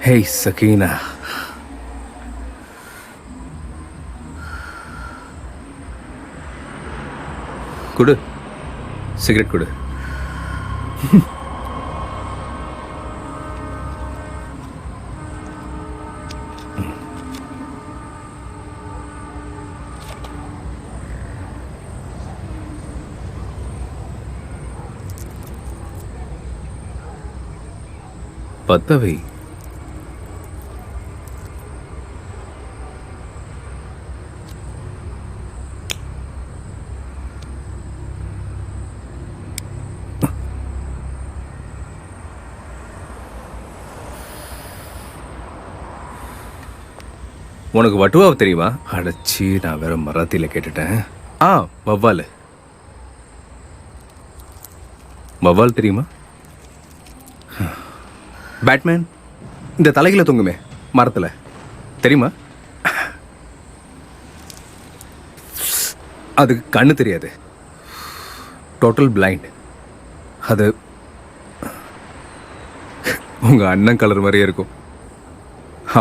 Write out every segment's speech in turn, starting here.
Hey Sakina, குடு, cigarette குடு. பத்தவை. உனக்கு வட்டுவாவை தெரியுமா? அடைச்சி, நான் வேற மராத்தியில கேட்டுட்டேன். வவ்வால். வவ்வால் தெரியுமா? பேட்மேன் இந்த தலைகளை தொங்குமே மரத்துல, தெரியுமா? அதுக்கு கண்ணு தெரியாது, டோட்டல் பிளைண்ட். அது உங்க அண்ணன் கலர் மாதிரியே இருக்கும்,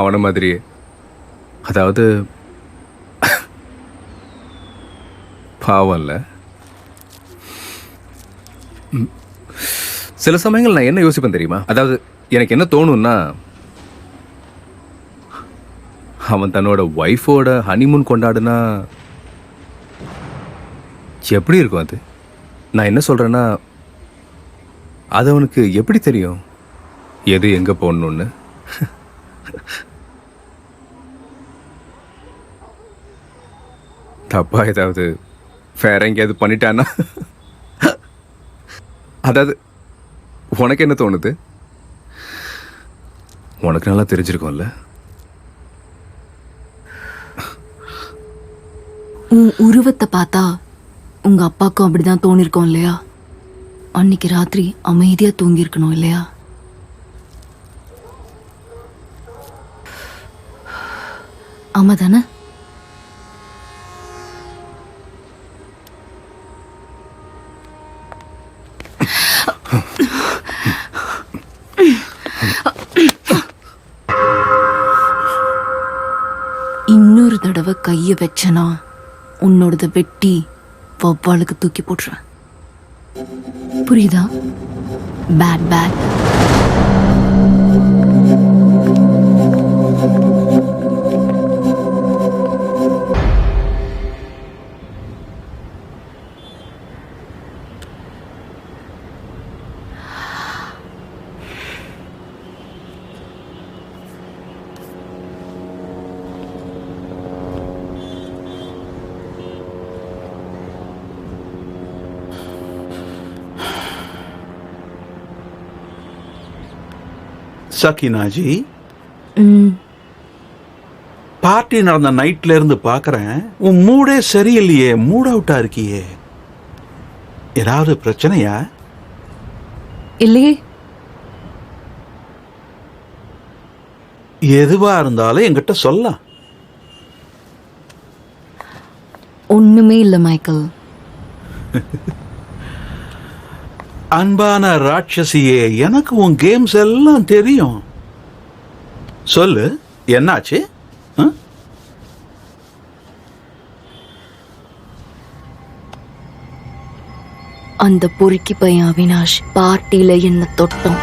அவன மாதிரியே. அதாவது பாவம் இல்ல. சில சமயங்கள் நான் என்ன யோசிப்பேன் தெரியுமா? அதாவது எனக்கு என்ன தோணும்னா, அவன் தன்னோட ஒய்ஃபோட ஹனிமூன் கொண்டாடுனா எப்படி இருக்கும் அது? நான் என்ன சொல்றேன்னா, அது அவனுக்கு எப்படி தெரியும் எது எங்க போடணும்னு? தப்பா ஏதாவது வேற எங்கேயாவது பண்ணிட்டானா? அதாவது உனக்கு என்ன தோணுது? உனக்கு நல்லா தெரிஞ்சிருக்கும்ல. உன் உருவத்தை பார்த்தா உங்க அப்பாவுக்கும் அப்படிதான் தோணிருக்கோம் இல்லையா? அன்னைக்கு ராத்திரி அமைதியா தூங்கி இருக்கணும் இல்லையா? ஆமா தானே? இன்னொரு தடவை கைய வச்சனா உன்னோடத வெட்டி வவ்வாலுக்கு தூக்கி போட்டுருவேன். புரியுதா? Bad bad. சகினாஜி, பார்ட்டி நடந்த நைட்ல இருந்து பாக்குறேன், உன் மூடே சரியில்லையே, மூட் அவுட்டா இருக்கியே. ஏதாவது பிரச்சனையா? இல்லையே. எதுவா இருந்தாலும் என்கிட்ட சொல்லலாம். ஒண்ணுமே இல்ல மைக்கேல். அன்பான ராட்சசியே, எனக்கு உன் கேம்ஸ் எல்லாம் தெரியும். சொல்லு, என்னாச்சு? அந்த பொறுக்கி பையன் அவினாஷ் பார்ட்டியில என்ன தொட்டோம்.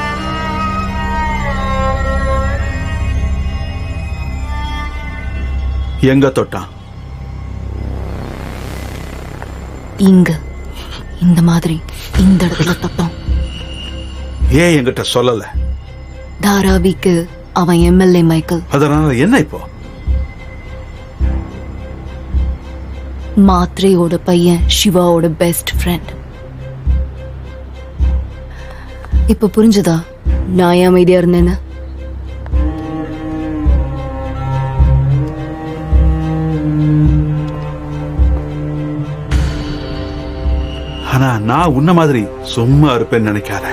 எங்க தொட்டான்? இங்க, இந்த மாதிரி இந்த இடத்துல தொட்டோம். ஏன் என்கிட்ட சொல்லல? தாராவிக்கு அவன் எம்எல்ஏ மைக்கேல். அதனால என்ன இப்போ? மாத்ரேயோட பையன் சிவாவோட பெஸ்ட் ஃப்ரெண்ட். இப்ப புரிஞ்சதா நான் ஏன் அமைதியா இருந்தேன்னு? ஆனா நான் உன்ன மாதிரி சும்மா இருப்பேன்னு நினைக்காத.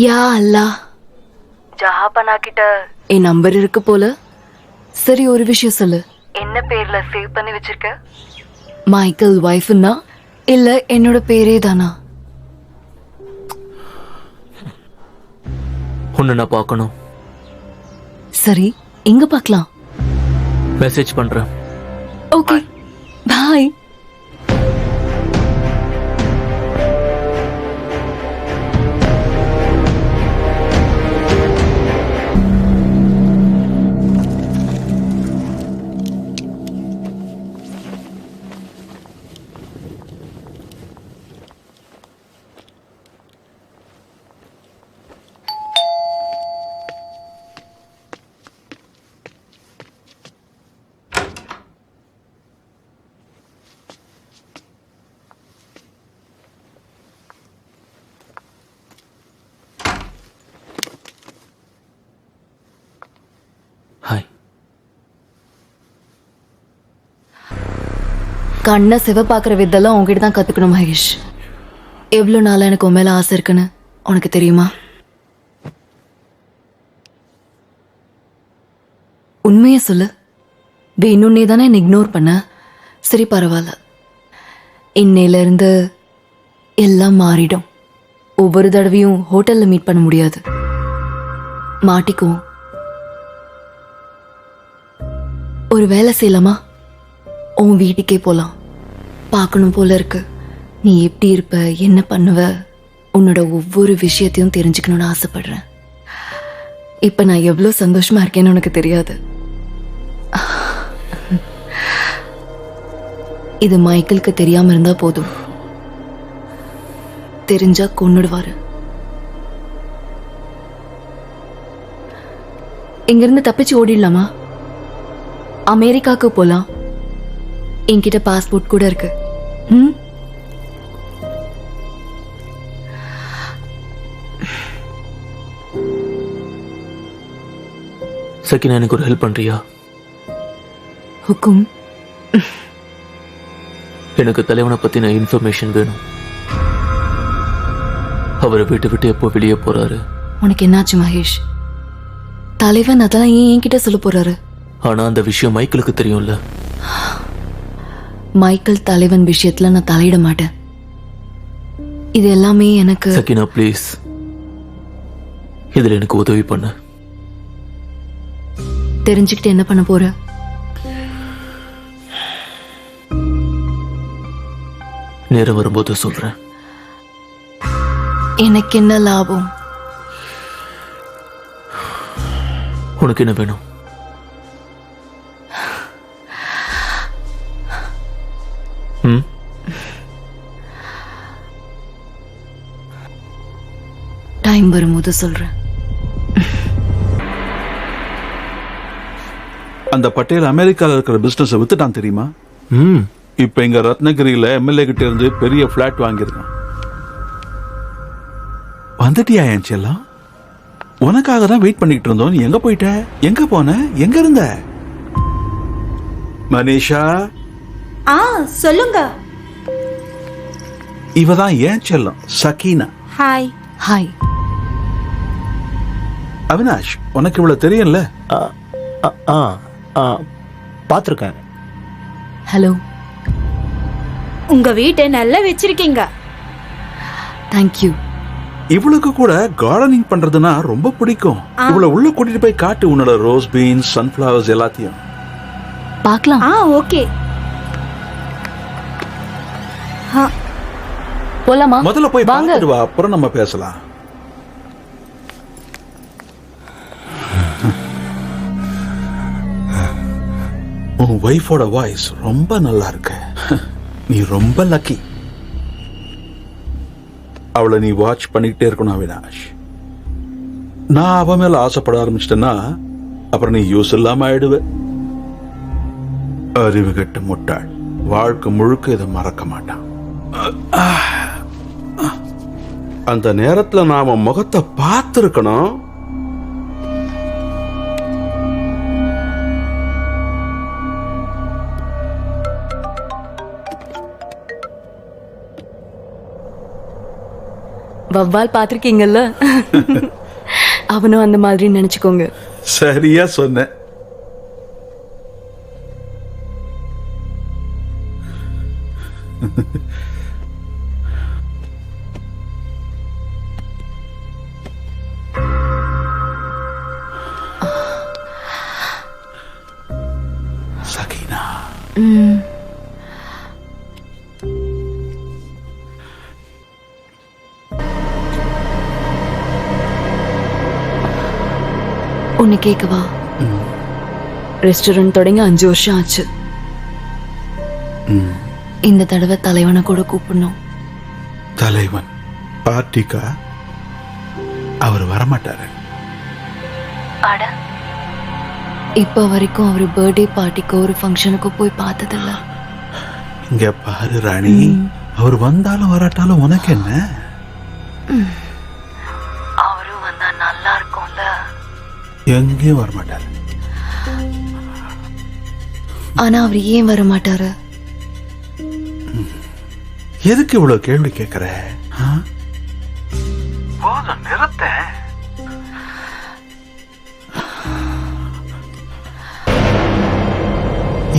யா அல்லாஹ், பாப்பனா கிட்ட என் நம்பர் இருக்கு போல. சரி, ஒரு விஷயம் சொல்லு. என்ன பேர்ல சேவ் பண்ணி வச்சிருக்க? மைக்கேல் வைஃப்னா இல்ல என்னோட பேரே தானா? உன்னை நான் பார்க்கணும். சரி, எங்க பார்க்கலாம்? மெசேஜ் பண்றேன். ஓகே, பாய். ஹாய். கண்ணை சிவப்பாக்குற வித்தெல்லாம் உங்ககிட்ட தான் கத்துக்கணும் மகேஷ். எவ்வளவு நாளா எனக்கு உன் மேல ஆசை இருக்குன்னு உனக்கு தெரியுமா? உண்மைய சொல்லு. வேணும்னே தானே என்ன இக்னோர் பண்ண. சரி, பரவாயில்ல. இன்னையில இருந்து எல்லாம் மாறிடும். ஒவ்வொரு தடவையும் ஹோட்டல்ல மீட் பண்ண முடியாது. மாட்டிக்குவோம். ஒரு வேலை செய்யலாமா? உன் வீட்டுக்கே போலாம். பார்க்கணும் போல இருக்கு. நீ எப்படி இருப்ப, என்ன பண்ணுவ, உன்னோட ஒவ்வொரு விஷயத்தையும் தெரிஞ்சுக்கணும்னு ஆசைப்படுறேன். இப்ப நான் எவ்வளவு சந்தோஷமா இருக்கேன்னு உனக்கு தெரியாது. இது மைக்கேலுக்கு தெரியாம இருந்தா போதும். தெரிஞ்சா கொன்னுடுவாரு. இங்கிருந்து தப்பிச்சு ஓடிடலாமா? அமெரிக்காவுக்கு போலாம். என்கிட்ட பாஸ்போர்ட் கூட இருக்கு. சக்கினா, எனக்கு ஒரு ஹெல்ப் பண்றியா? ஹுக்கும். எனக்கு தலைவனை பத்தின இன்ஃபர்மேஷன் வேணும். அவரை வீட்டை விட்டு எப்போ வெளியே போறாரு? உனக்கு என்னாச்சு மகேஷ்? தலைவன் அதெல்லாம் ஏன் என்கிட்ட சொல்ல போறாரு? ஆனா அந்த விஷயம் மைக்கேலுக்கு தெரியும்ல. மைக்கேல் தலைவன் விஷயத்துல நான் தலையிட மாட்டேன். இது எல்லாமே எனக்கு. சக்கினா, ப்ளீஸ், இதுல எனக்கு உதவி பண்ண. தெரிஞ்சுக்கிட்டு என்ன பண்ண போற? நேரம் வரும்போது சொல்றேன். எனக்கு என்ன லாபம்? உனக்கு என்ன வேணும்? டைம் வரும்போது சொல்றேன். அந்த பட்டேல் அமெரிக்கால இருக்கிற பிசினஸ் வித்துட்டான் தெரியுமா? இப்ப இங்க ரத்னகிரியில எம்எல்ஏ கிட்ட இருந்து பெரிய பிளாட் வாங்கியிருக்கான். வந்துட்டியா என் செல்லம்? உனக்காக தான் வெயிட் பண்ணிட்டு இருந்தோம். நீ எங்க போயிட்ட? எங்க போன? எங்க இருந்த? மனிஷா, சொல்லுங்க. இவதான் ஏன் செல்லம், சக்கீனா. ஹாய். ஹாய். அவினாஷ், உனக்கு இவ்வளவு தெரியும்ல? பார்த்துருக்கேன். ஹலோ. உங்க வீட்டை நல்லா வச்சிருக்கீங்க. தேங்க்யூ. இவளுக்கு கூட கார்டனிங் பண்றதுன்னா ரொம்ப பிடிக்கும். இவ்வளவு உள்ள கூட்டிட்டு போய் காட்டு உன்னோட ரோஸ் பீன்ஸ், சன்ஃபிளவர்ஸ் எல்லாத்தையும். பார்க்கலாம். ஓகே. போலாமா? முதல்ல போய் வாங்க. பார்த்துட்டு வா, அப்புறம் நம்ம பேசலாம். உன் வைஃபோட வாய்ஸ் ரொம்ப நல்லா இருக்கு. நீ ரொம்ப லக்கி. அவளை நீ வாட்ச் பண்ணிக்கிட்டே இருக்கணும் அவினாஷ். நான் அவ மேல ஆசைப்பட ஆரம்பிச்சிட்டேன்னா அப்புறம் நீ யூஸ் இல்லாம ஆயிடுவ. அறிவு கெட்ட முட்டாள். வாழ்க்கை முழுக்க இதை மறக்க மாட்டான். அந்த நேரத்துல நாம முகத்தை பார்த்திருக்கணும். வவ்வால் பாத்திருக்கீங்கல்ல? அவனும் அந்த மாதிரி நினைச்சுக்கோங்க. சரியா சொன்ன. சகீனா, ஒன்னு கேட்கவா? ரெஸ்டாரண்ட் தொடங்கி 5 வருஷம் ஆச்சு. இந்த தடவை தலைவனை கூட கூப்பிடணும். தலைவன் பார்ட்டிக்கா? அவர் வரமாட்டாரு. இப்ப வரைக்கும் அவரு பர்த்டே பார்ட்டிக்கோ ஒரு ஃபங்க்ஷனுக்கோ போய் பார்த்ததில்ல. இங்க பாரு ராணி, அவர் வந்தாலும் வராட்டாலும் உனக்கு என்ன? அவரும் வந்தா நல்லா இருக்கும்ல. எங்கேயும் வரமாட்டாரு. ஆனா அவர் ஏன் வர மாட்டாரு? எதுக்கு இவ்வளவு கேள்வி கேட்கிற? போதும், நிறுத்த.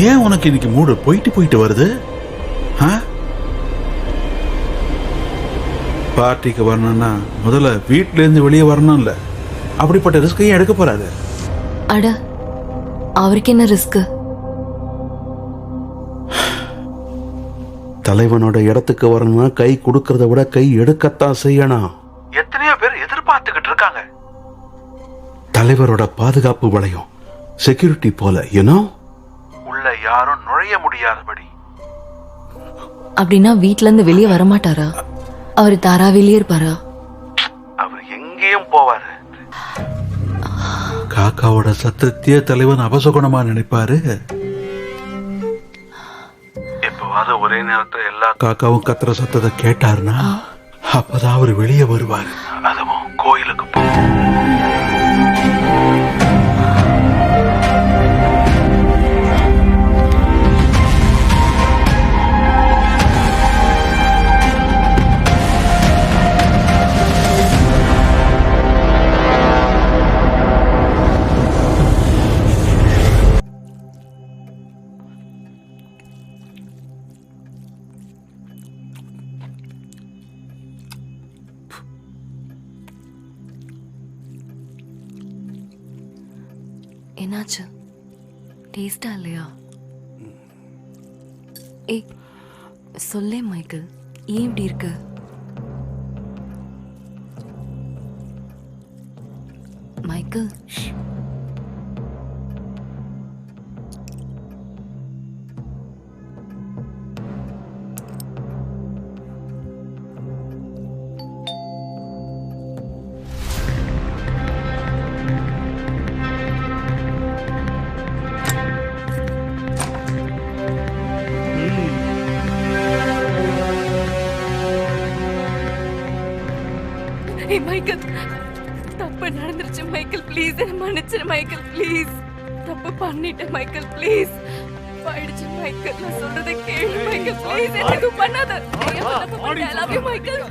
ஏன் உனக்கு இன்னைக்கு மூடு போயிட்டு வருது? பார்ட்டிக்கு வரணும்னா முதல்ல வீட்டுல இருந்து வெளியே வரணும்ல. அப்படிப்பட்ட ரிஸ்கையும் எடுக்க போறாரு. அட, அவருக்கு என்ன ரிஸ்க்? தலைவனோட இடத்துக்கு வரணும்னா கை கொடுக்கறத விட கை எடுக்கத்தான் செய்யணும். எத்தனையோ பேர் எதிர்பார்த்துக்கிட்டு இருக்காங்க. தலைவரோட பாதுகாப்பு வளையம், செக்யூரிட்டி போல, உள்ள யாரும் நுழைய முடியாதபடி. அப்படின்னா வீட்ல இருந்து வெளியே வரமாட்டாரா? அவர் தாராவிலேயே இருப்பாரா? அவர் எங்கேயும் போவாரு. காக்காவோட சத்தத்தையே தலைவன் அபசகுணமா நினைப்பாரு. எப்பவாவது ஒரே நேரத்துல எல்லா காக்காவும் கத்துற சத்தத்தை கேட்டாருன்னா அப்பதான் அவர் வெளியே வருவாரு. அதுவும் கோயிலுக்கு போ. என்னாச்சு? டேஸ்டா இல்லையா? ஏய், சொல்லே மைக்கேல், ஏன் இப்படி இருக்க? மைக்கேல், மைக்கேல், தப்பு நடந்துருச்சு மைக்கேல், ப்ளீஸ் என்ன மன்னிச்சிரு மைக்கேல், ப்ளீஸ். தப்பு பண்ணிட்டேன் மைக்கேல், ப்ளீஸ். போயிடுச்சு மைக்கேல், நான் சொல்றதை கேளு மைக்கேல், ப்ளீஸ். எனக்கு பண்ணாத. I love you Michael.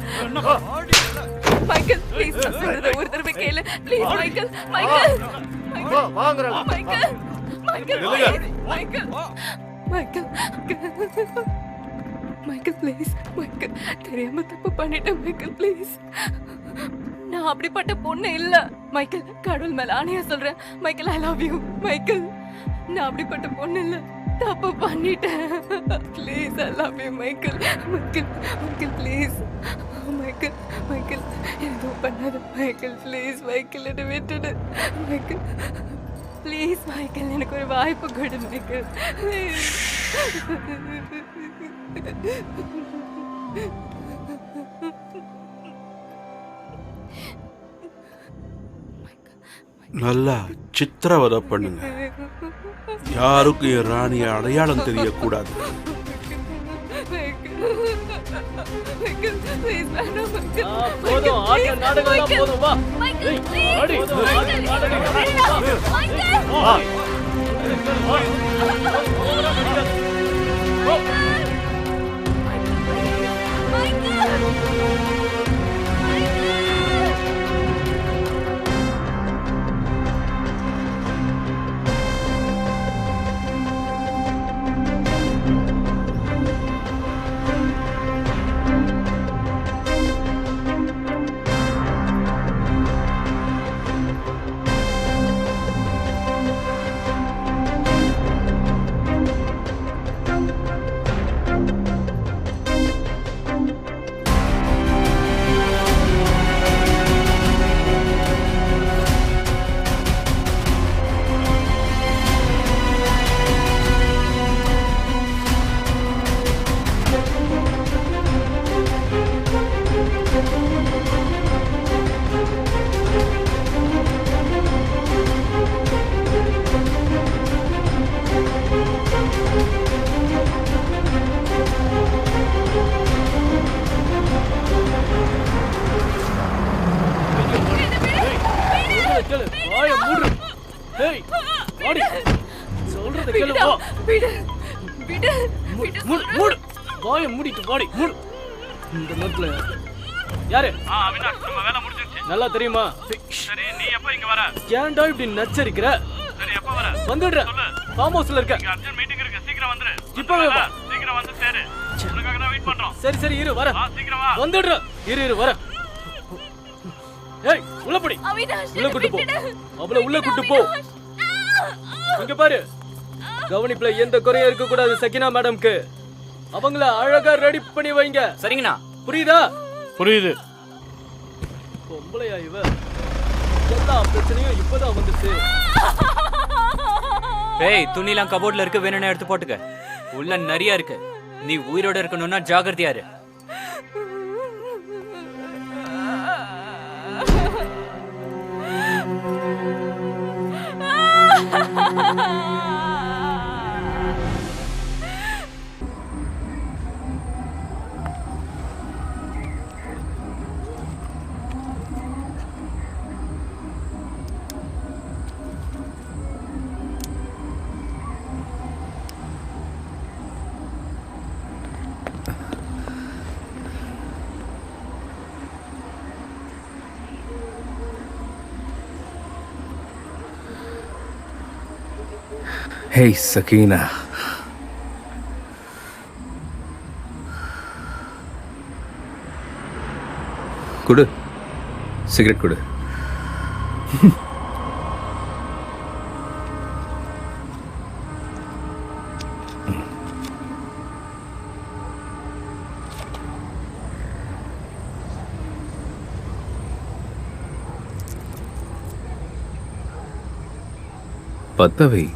Michael, please, நான் சொல்றதை ஒரு தடவை கேளு please Michael. Michael, Michael, Michael, Michael, Michael, Michael, please Michael, தெரியாம தப்பு பண்ணிட்டேன் மைக்கேல், ப்ளீஸ். நான் அப்படிப்பட்ட பொண்ணு இல்ல மைக்கேல், கடவுள் மேல ஆணையா சொல்றேன் Michael, I love you Michael. நான் அப்படிப்பட்ட பொண்ணு இல்ல, தப்பு பண்ணிட்டேன். Please, I love you Michael. Michael, Michael, please Michael, Michael, எதுவும் பண்ணாத மைக்கேல், ப்ளீஸ் மைக்கேல், என்னை விட்டுடு மைக்கேல், ப்ளீஸ் மைக்கேல், எனக்கு ஒரு வாய்ப்பு கொடு மைக்கேல். நல்லா சித்திரவதை பண்ணுங்க. யாருக்கும் என் ராணிய அடையாளம் தெரியக்கூடாது. சொல்றத கேளு விடுடா, வா. விடு விடு விடு மூடு மூடு வாயை மூடிட்டு வாடி மூடு. இந்த நேரத்துல யாரு? அவினாஷ், நம்ம வேலை முடிஞ்சிருச்சு. நல்லா தெரியுமா? சரி, நீ எப்ப இங்க வர? ஏன்டா இப்படி நச்சரிக்கிற? சரி, எப்ப வர? வந்துடுறேன். ஃபார்ம் ஹவுஸ்ல இருக்க. இங்க அர்ஜென்ட் மீட்டிங் இருக்கு, சீக்கிரம் வந்துரு. இப்பவே வா. சீக்கிரம் வந்து சேரு. உனக்காக தான் வெயிட் பண்றோம். சரி சரி இரு வர. சீக்கிரம் வா. வந்துடுறேன். இரு இரு வர. ஏய் உள்ள போடி. அவினாஷ், உள்ள கூட்டு போ. விட்டுடு. அவளை உள்ள கூட்டு போ. இங்க பாரு, கவனிப்புல எந்த குறையும் இருக்க கூடாது சகினா மேடம்க்கு. அவங்கள அழகா ரெடி பண்ணி வைங்க. சரிங்கண்ணா. புரியுதா? புரியுது. பொம்பளையா இவ? எல்லா பிரச்சனையும் இப்பதான் வந்துச்சு. ஏய், துணிலாம் கபோர்ட்ல இருக்கு, வேணும்னா எடுத்து போட்டுக்க. உள்ள நிறைய இருக்கு. நீ உயிரோட இருக்கணும்னா ஜாகிரதையா இரு. Hey, Sakina. குடு, சிகரெட் குடு. பத்தவை.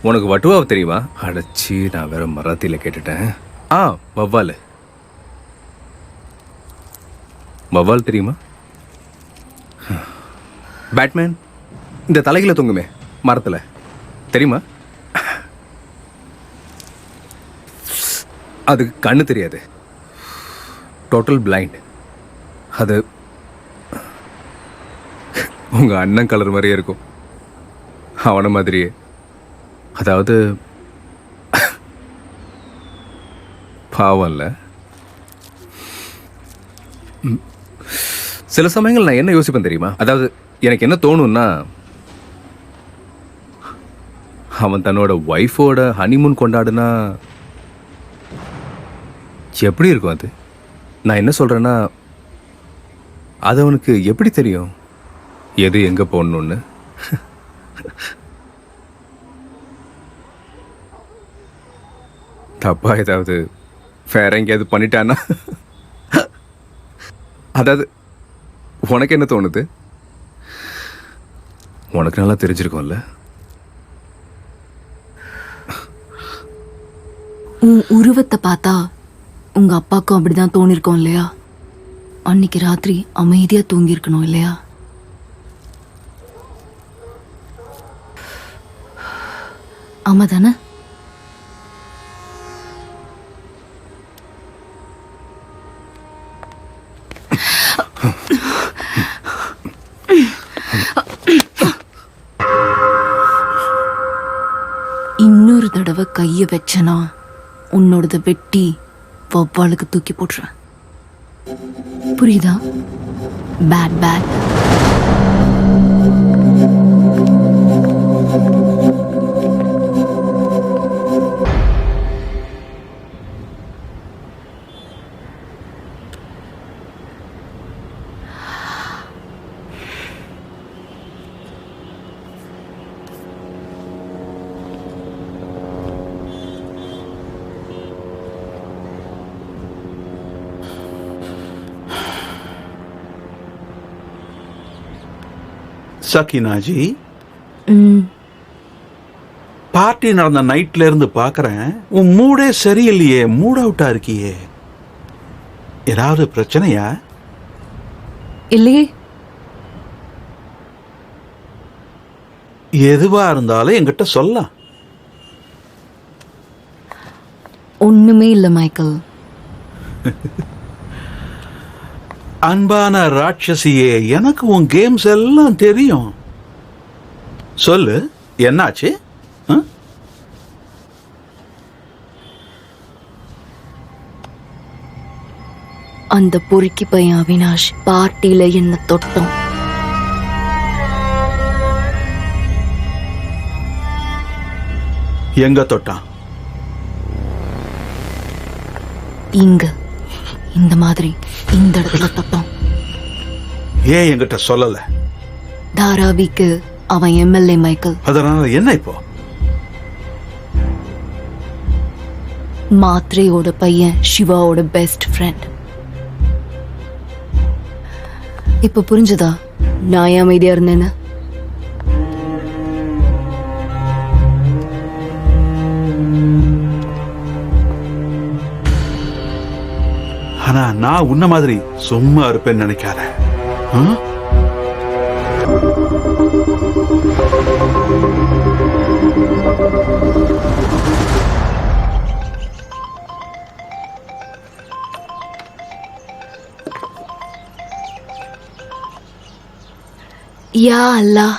உனக்கு வட்டுவாவை தெரியுமா? அடைச்சி நான் வேற மராத்தியில கேட்டுட்டேன். வவ்வால். வவ்வால் தெரியுமா? பேட்மேன் இந்த தலைகளை தொங்குமே மரத்துல, தெரியுமா? அதுக்கு கண்ணு தெரியாது, டோட்டல் பிளைண்ட். அது உங்க அண்ணன் கலர் மாதிரியே இருக்கும், அவன மாதிரியே. அதாவது பாவம் இல்ல. சில சமயங்கள் நான் என்ன யோசிப்பேன் தெரியுமா? அதாவது எனக்கு என்ன தோணும்னா, அவன் தன்னோட ஒய்ஃபோட ஹனிமூன் கொண்டாடுனா எப்படி இருக்கும் அது? நான் என்ன சொல்றேன்னா, அது அவனுக்கு எப்படி தெரியும் எது எங்க போடணும்னு? தப்பா ஏதாவது வேற எங்கேயாவது பண்ணிட்டானா? அதாவது உனக்கு என்ன தோணுது? உனக்கு நல்லா தெரிஞ்சிருக்கும்ல. உன் உருவத்தை பார்த்தா உங்க அப்பாவுக்கும் அப்படிதான் தோணிருக்கோம் இல்லையா? அன்னைக்கு ராத்திரி அமைதியா தூங்கி இருக்கணும் இல்லையா? ஆமா தானே? இன்னொரு தடவை கைய வச்சனா உன்னோடத வெட்டி வவ்வாலுக்கு தூக்கி போட்டுருவேன். புரியுதா? Bad bad. சகினாஜி, பார்ட்டி நடந்த நைட்ல இருந்து பாக்குறேன், உன் மூடே சரியில்லையே, மூட் அவுட்டா இருக்கியே. ஏதாவது பிரச்சனையா? இல்லையே. எதுவா இருந்தாலும் என்கிட்ட சொல்லலாம். ஒண்ணுமே இல்ல மைக்கேல். அன்பான ராட்சசியே, எனக்கு உன் கேம்ஸ் எல்லாம் தெரியும். சொல்லு, என்னாச்சு? ஆ? அந்த பொறுக்கி பையன் அவினாஷ் பார்ட்டியில என்ன தொட்டோம். எங்க தொட்டான்? இங்க இந்த மாதிரி இந்த இடத்துல தொட்டோம். ஏன் என்கிட்ட சொல்லல? தாராவிக்கு அவன் எம்எல்ஏ மைக்கேல். அதனால என்ன இப்போ? மாத்ரேயோட பையன் சிவாவோட பெஸ்ட் ஃப்ரெண்ட். இப்ப புரிஞ்சதா நான் ஏன் அமைதியா இருந்தேன்னு? ஆனா நான் உன்ன மாதிரி சும்மா இருப்பேன்னு நினைக்காத. ஆ? யா அல்லாஹ்,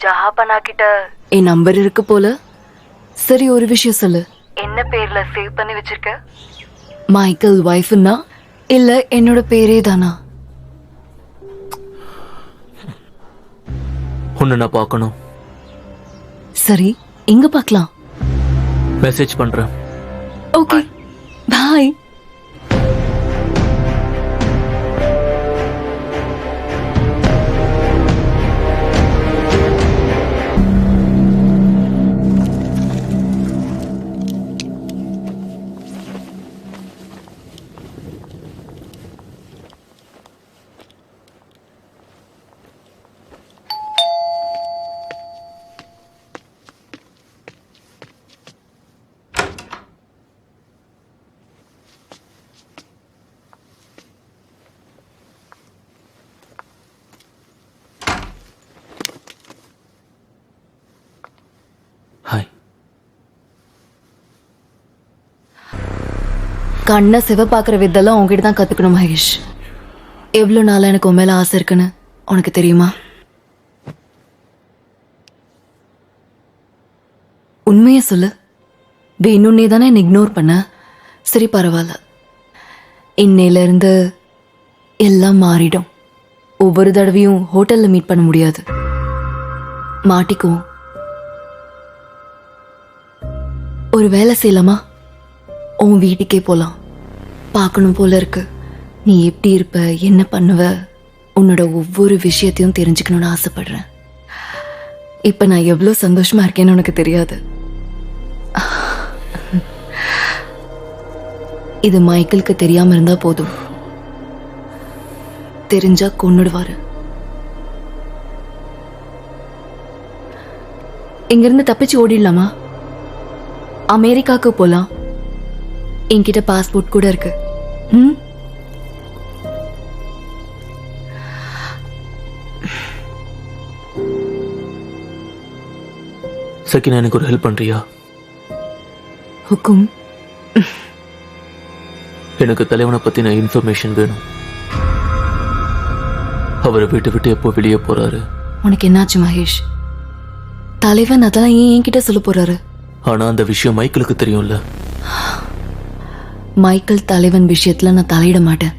ஜஹாபனா கிட்ட என் நம்பர் இருக்கு போல. சரி, ஒரு விஷயம் சொல்லு. என்ன பேர்ல சேவ் பண்ணி வச்சிருக்க? மைக்கேல் வைஃப்னா இல்ல என்னோட பேரே தானா? உன்னை நான் பார்க்கணும். சரி, எங்க பார்க்கலாம்? மெசேஜ் பண்றேன். ஓகே, பாய். ஹாய். கண்ணை சிவ பாக்குற வித்தெல்லாம் உங்ககிட்ட தான் கத்துக்கணும் மகேஷ். எவ்வளவு நாளா எனக்கு உன் மேல ஆசை இருக்குன்னு உனக்கு தெரியுமா? உண்மையை சொல்லு. வேணும்னே தானே என்னை இக்னோர் பண்ண. சரி, பரவாயில்ல. இன்னையில இருந்து எல்லாம் மாறிடும். ஒவ்வொரு தடவையும் ஹோட்டல்ல மீட் பண்ண முடியாது. மாட்டிக்குவோம். ஒரு வேலை செய்யலாமா? உன் வீட்டுக்கே போலாம். பார்க்கணும் போல இருக்கு. நீ எப்படி இருப்ப, என்ன பண்ணுவ, உன்னோட ஒவ்வொரு விஷயத்தையும் தெரிஞ்சுக்கணும்னு ஆசைப்படுறேன். இப்ப நான் எவ்வளவு சந்தோஷமா இருக்கேன்னு உனக்கு தெரியாது. இது மைக்கேலுக்கு தெரியாம இருந்தா போதும். தெரிஞ்சா கொன்னுடுவாரு. இங்கிருந்து தப்பிச்சு ஓடிடலாமா? அமெரிக்காவுக்கு போலாம். என்கிட்ட பாஸ்போர்ட் கூட இருக்கு. சக்கினா, எனக்கு ஒரு ஹெல்ப் பண்றியா? ஹுக்கும். எனக்கு தலைவனை பத்தின இன்ஃபர்மேஷன் வேணும். அவரை வீட்டை விட்டு எப்போ வெளியே போறாரு? உனக்கு என்னாச்சு மகேஷ்? தலைவன் அதெல்லாம் ஏன் என்கிட்ட சொல்ல போறாரு? ஆனா அந்த விஷயம் மைக்கேலுக்கு தெரியும்ல. மைக்கேல் தலைவன் விஷயத்துல நான் தலையிட மாட்டேன்.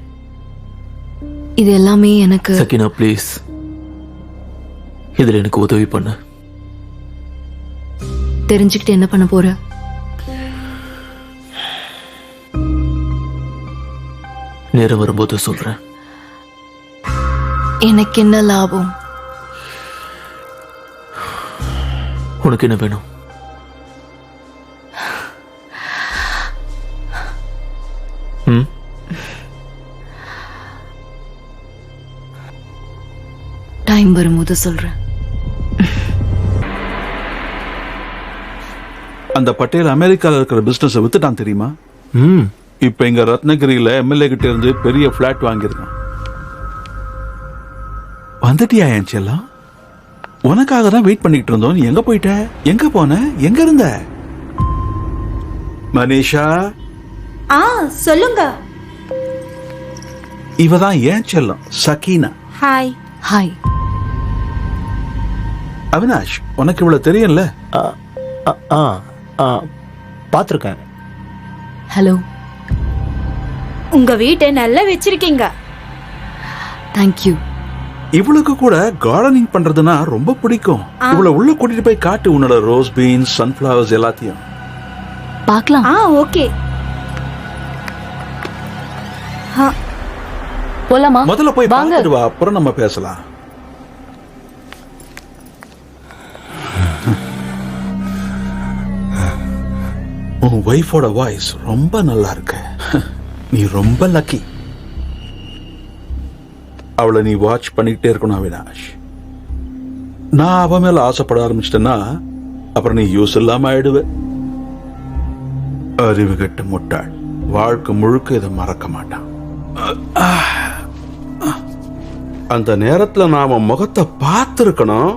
இது எல்லாமே எனக்கு. சக்கினா, ப்ளீஸ், இதுல எனக்கு உதவி பண்ணு. தெரிஞ்சுக்கிட்டு என்ன பண்ண போற? நேரம் வரும்போது சொல்றேன். எனக்கு என்ன லாபம்? உனக்கு என்ன வேணும்? டைம் வரும்போது சொல்றேன். அந்த பட்டேல் அமெரிக்கால இருக்கிற பிசினஸ் வித்துட்டான் தெரியுமா? இப்ப இங்க ரத்னகிரியில எம்எல்ஏ கிட்ட இருந்து பெரிய பிளாட் வாங்கியிருக்கான். வந்துட்டியா என் செல்லம்? உனக்காக தான் வெயிட் பண்ணிட்டு இருந்தோம். நீ எங்க போயிட்ட? எங்க போன? எங்க இருந்த? மனிஷா, ஆ சொல்லுங்க. இவதான் ஏன் செல்லம், சகீனா. ஹாய். ஹாய். அவினாஷ், உனக்கு இவ்வளவு தெரியும்ல? பார்த்துருக்கேன். ஹலோ. உங்க வீட்டை நல்லா வச்சிருக்கீங்க. தேங்க்யூ. இவளுக்கு கூட கார்டனிங் பண்றதுன்னா ரொம்ப பிடிக்கும். இவ்வளவு உள்ள கூட்டிட்டு போய் காட்டு உன்னோட ரோஸ் பீன்ஸ், சன்ஃபிளவர்ஸ் எல்லாத்தையும். பார்க்கலாம். ஓகே. போலாமா? முதல்ல போய் வாங்க. பார்த்துட்டு வா, அப்புறம் நம்ம பேசலாம். உன் வைஃபோட வாய்ஸ் ரொம்ப நல்லா இருக்கு. நீ ரொம்ப லக்கி. அவளை நீ வாட்ச் பண்ணிக்கிட்டே இருக்கணும் அவினாஷ். நான் அவ மேல ஆசைப்பட ஆரம்பிச்சிட்டேன்னா அப்புறம் நீ யூஸ் இல்லாம ஆயிடுவ. அறிவு கெட்ட முட்டாள் வாழ்க்கை முழுக்க இதை மறக்க மாட்டான். அந்த நேரத்துல நாம முகத்தை பார்த்திருக்கணும்.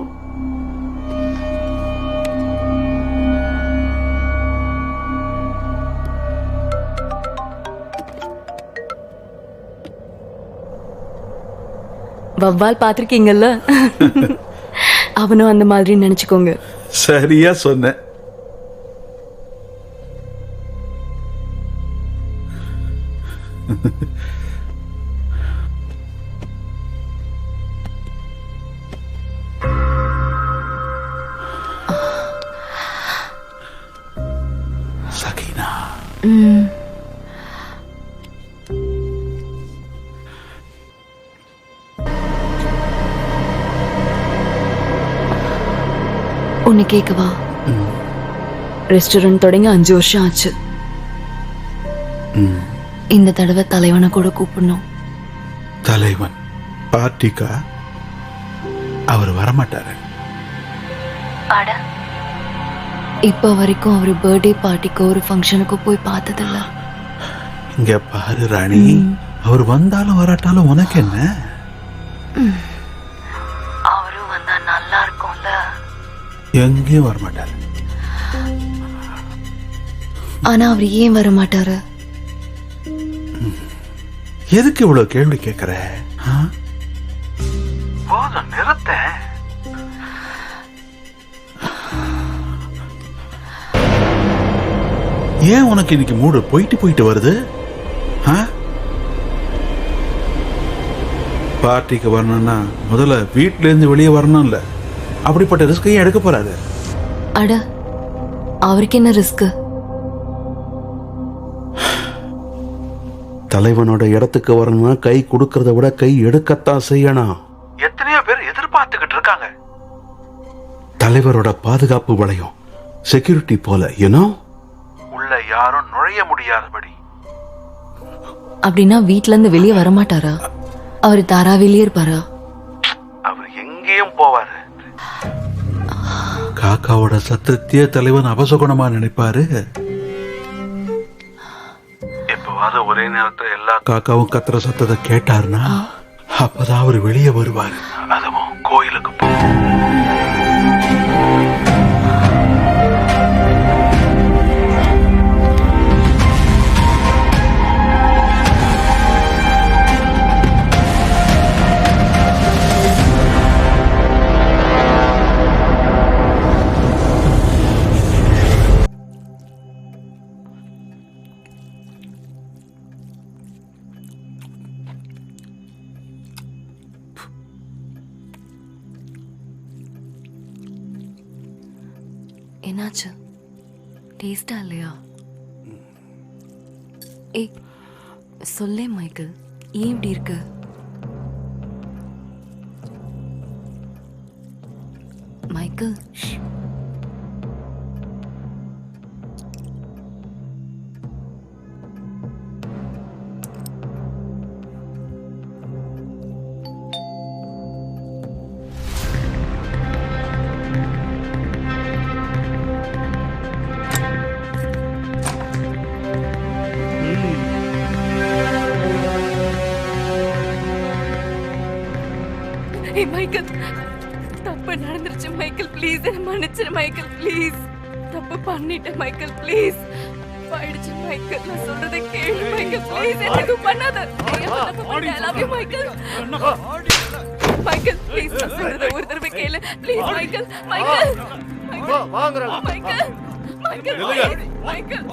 வவ்வால் பாத்திருக்கீங்கல்ல? அவனும் அந்த மாதிரி நினைச்சுக்கோங்க. சரியா சொன்ன. சகீனா, ஒன்னு கேட்கவா? ரெஸ்டாரண்ட் தொடங்கி 5 வருஷம் ஆச்சு. இந்த தடவை தலைவனை கூட கூப்பிடணும். தலைவன் பார்ட்டிக்கா? அவர் வரமாட்டாரு. இப்ப வரைக்கும் அவரு பர்த்டே பார்ட்டிக்கோ ஒரு ஃபங்க்ஷனுக்கோ போய் பார்த்ததில்ல. இங்க பாரு ராணி, அவர் வந்தாலும் வராட்டாலும் உனக்கு என்ன? அவரும் வந்தா நல்லா இருக்கும்ல. எங்கேயும் வரமாட்டாரு. ஆனா அவர் ஏன் வர மாட்டாரு? எதுக்கு இவ்வளவு கேள்வி கேட்கிற? போதும், நிறுத்த. ஏன் உனக்கு இன்னைக்கு மூடு போயிட்டு போயிட்டு வருது? பார்ட்டிக்கு வரணும்னா முதல்ல வீட்டுல இருந்து வெளியே வரணும்ல. அப்படிப்பட்ட ரிஸ்கையும் எடுக்க போறாரு. அட, அவருக்கு என்ன ரிஸ்க்? தலைவனோட இடத்துக்கு வரணும்னா கை கொடுக்கறத விட கை எடுக்கத்தான் செய்யணும். எத்தனையோ பேர் எதிர்பார்த்துக்கிட்டு இருக்காங்க. தலைவரோட பாதுகாப்பு வளையம், செக்யூரிட்டி போல, ஏனோ உள்ள யாரும் நுழைய முடியாதபடி. அப்படின்னா வீட்ல இருந்து வெளியே வர மாட்டாரா? அவர் தாராவிலேயே இருப்பாரா? அவர் எங்கேயும் போவாரு. காக்காவோட சத்தத்தையே தலைவன் அபசகுணமா நினைப்பாரு. எப்பவாவது ஒரே நேரத்துல எல்லா காக்காவும் கத்துற சத்தத்தை கேட்டாருன்னா அப்பதான் அவர் வெளியே வருவாரு. அதுவும் கோயிலுக்கு என்னாச்சு? டேஸ்டா இல்லையா? ஏய் சொல்லே மைக்கேல், ஏன் இப்படி இருக்கு? மைக்கேல், மைக்கேல், தப்பு நடந்துருச்சு. மைக்கேல் ப்ளீஸ் என்ன மன்னிச்சிரு மைக்கேல் ப்ளீஸ் தப்பு பண்ணிட்டேன் மைக்கேல் ப்ளீஸ் போயிடுச்சு மைக்கேல் நான் சொல்றதை கேளு மைக்கேல் ப்ளீஸ் என்ன எதுவும் பண்ணாத I love you Michael Michael please நான் சொல்றதை ஒரு தடவை கேளு please Michael Michael Michael Michael Michael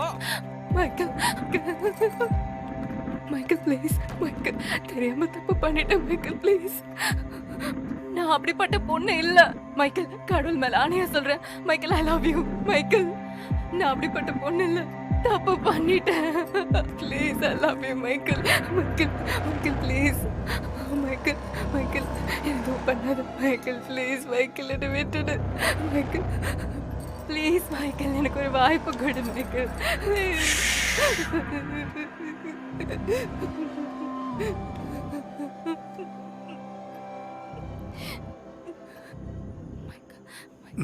Michael Michael please Michael தெரியாம தப்பு பண்ணிட்டேன் மைக்கேல் ப்ளீஸ் நான் அப்படிப்பட்ட பொண்ணு இல்ல மைக்கேல் கடவுள் மேல ஆணையா சொல்றேன் Michael I love you Michael நான் அப்படிப்பட்ட பொண்ணு இல்ல தப்பு பண்ணிட்டேன் please I love you Michael Michael Michael please Michael Michael எதுவும் பண்ணாத மைக்கேல் ப்ளீஸ் மைக்கேல் என்னை விட்டுடு மைக்கேல் ப்ளீஸ் மைக்கேல் எனக்கு ஒரு வாய்ப்பு கொடு மைக்கேல்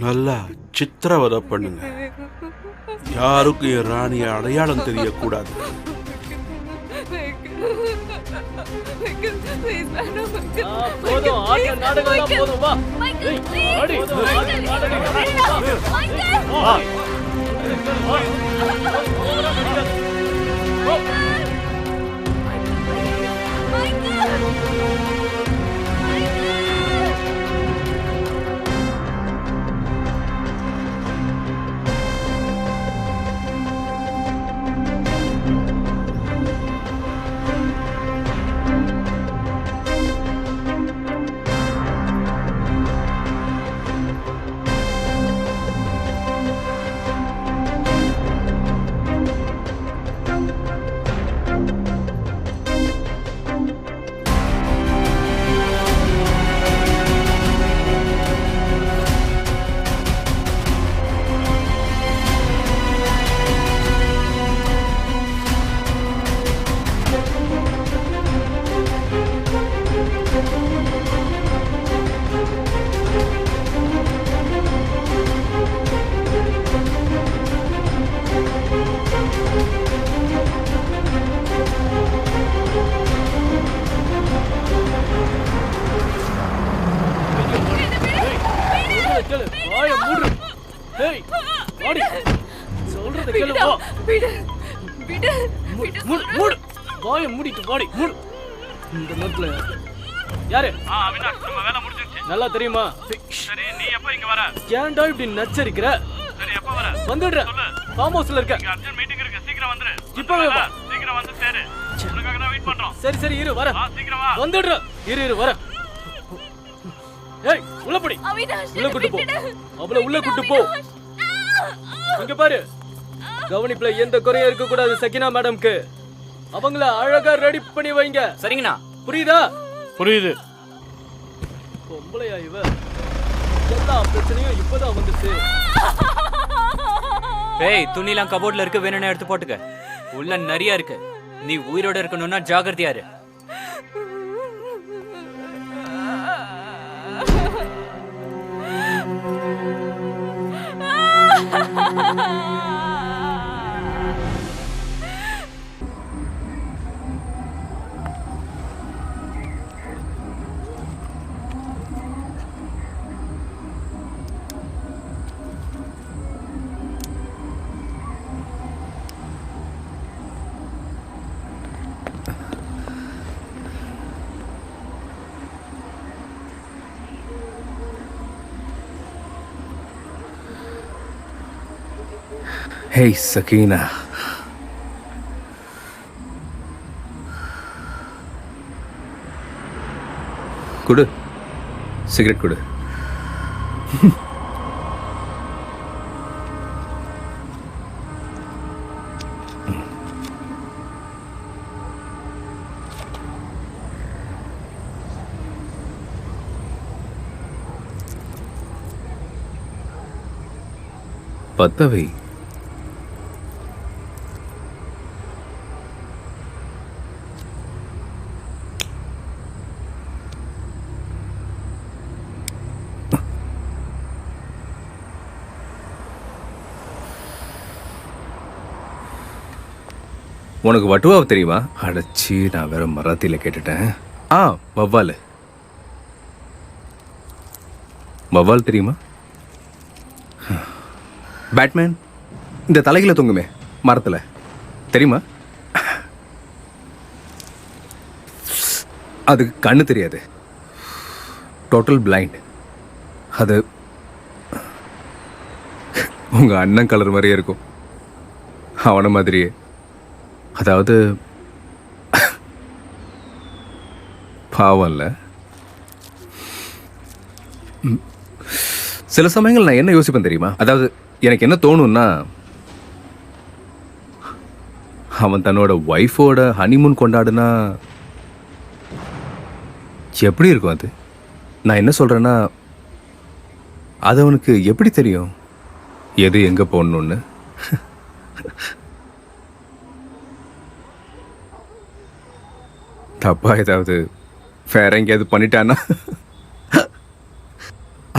நல்லா சித்திரவதை பண்ணுங்க. யாருக்கும் என் ராணிய அடையாளம் தெரியக்கூடாது. போதும் ஆட்ட நாடகம் போதும் வா ஆடி நல்லா தெரியுமா? சரி நீ எப்ப இங்க வர? ஏன்டா இப்படி நச்சரிக்கிற? சரி எப்ப வர? வந்துடுறேன். ஃபார்ம் ஹவுஸ்ல இருக்க. இங்க அர்ஜென்ட் மீட்டிங் இருக்கு, சீக்கிரம் வந்துரு. இப்பவே வா. சீக்கிரம் வந்து சேரு. உனக்காக தான் வெயிட் பண்றோம். சரி சரி இரு வர. சீக்கிரம் வா. வந்துடுறேன். இரு வர. ஏய் உள்ள போடி. உள்ள கூட்டி போ. அவளை உள்ள கூட்டி போ. இங்க பாரு. கவனிப்புல எந்த குறையும் இருக்க கூடாது சக்கினா மேடம்க்கு. அவங்கள அழகா ரெடி பண்ணி வைங்க. சரிங்கண்ணா. புரியுதா? புரியுது. பொம்பளையா இவ? எல்லா பிரச்சனையும் இப்பதான் வந்துச்சு. ஏய் துணிலாம் கபோர்ட்ல இருக்கு, வேணும்னா எடுத்து போட்டுக்க. உள்ள நிறைய இருக்கு. நீ உயிரோட இருக்கணும்னா ஜாகிரதையா இரு. Hey, Sakina. குடு சிகரெட் குடு. பத்தவை உனக்கு வட்டுவாவை தெரியுமா? அடைச்சி நான் வேற மராத்தியில கேட்டுட்டேன். வவ்வால். வவ்வால் தெரியுமா? பேட்மேன் இந்த தலைகளை தொங்குமே மரத்தில், தெரியுமா? அதுக்கு கண்ணு தெரியாது, டோட்டல் பிளைண்ட். அது உங்க அண்ணன் கலர் மாதிரியே இருக்கும், அவனை மாதிரியே. அதாவது பாவம் இல்லை. சில சமயங்கள் நான் என்ன யோசிப்பேன் தெரியுமா? அதாவது எனக்கு என்ன தோணும்னா, அவன் தன்னோட ஒய்ஃபோட ஹனிமூன் கொண்டாடுனா எப்படி இருக்கும் அது? நான் என்ன சொல்றேன்னா, அது அவனுக்கு எப்படி தெரியும் எது எங்க போடணும்னு? தப்பா ஏதாவது வேற எங்கேயாவது பண்ணிட்டானா?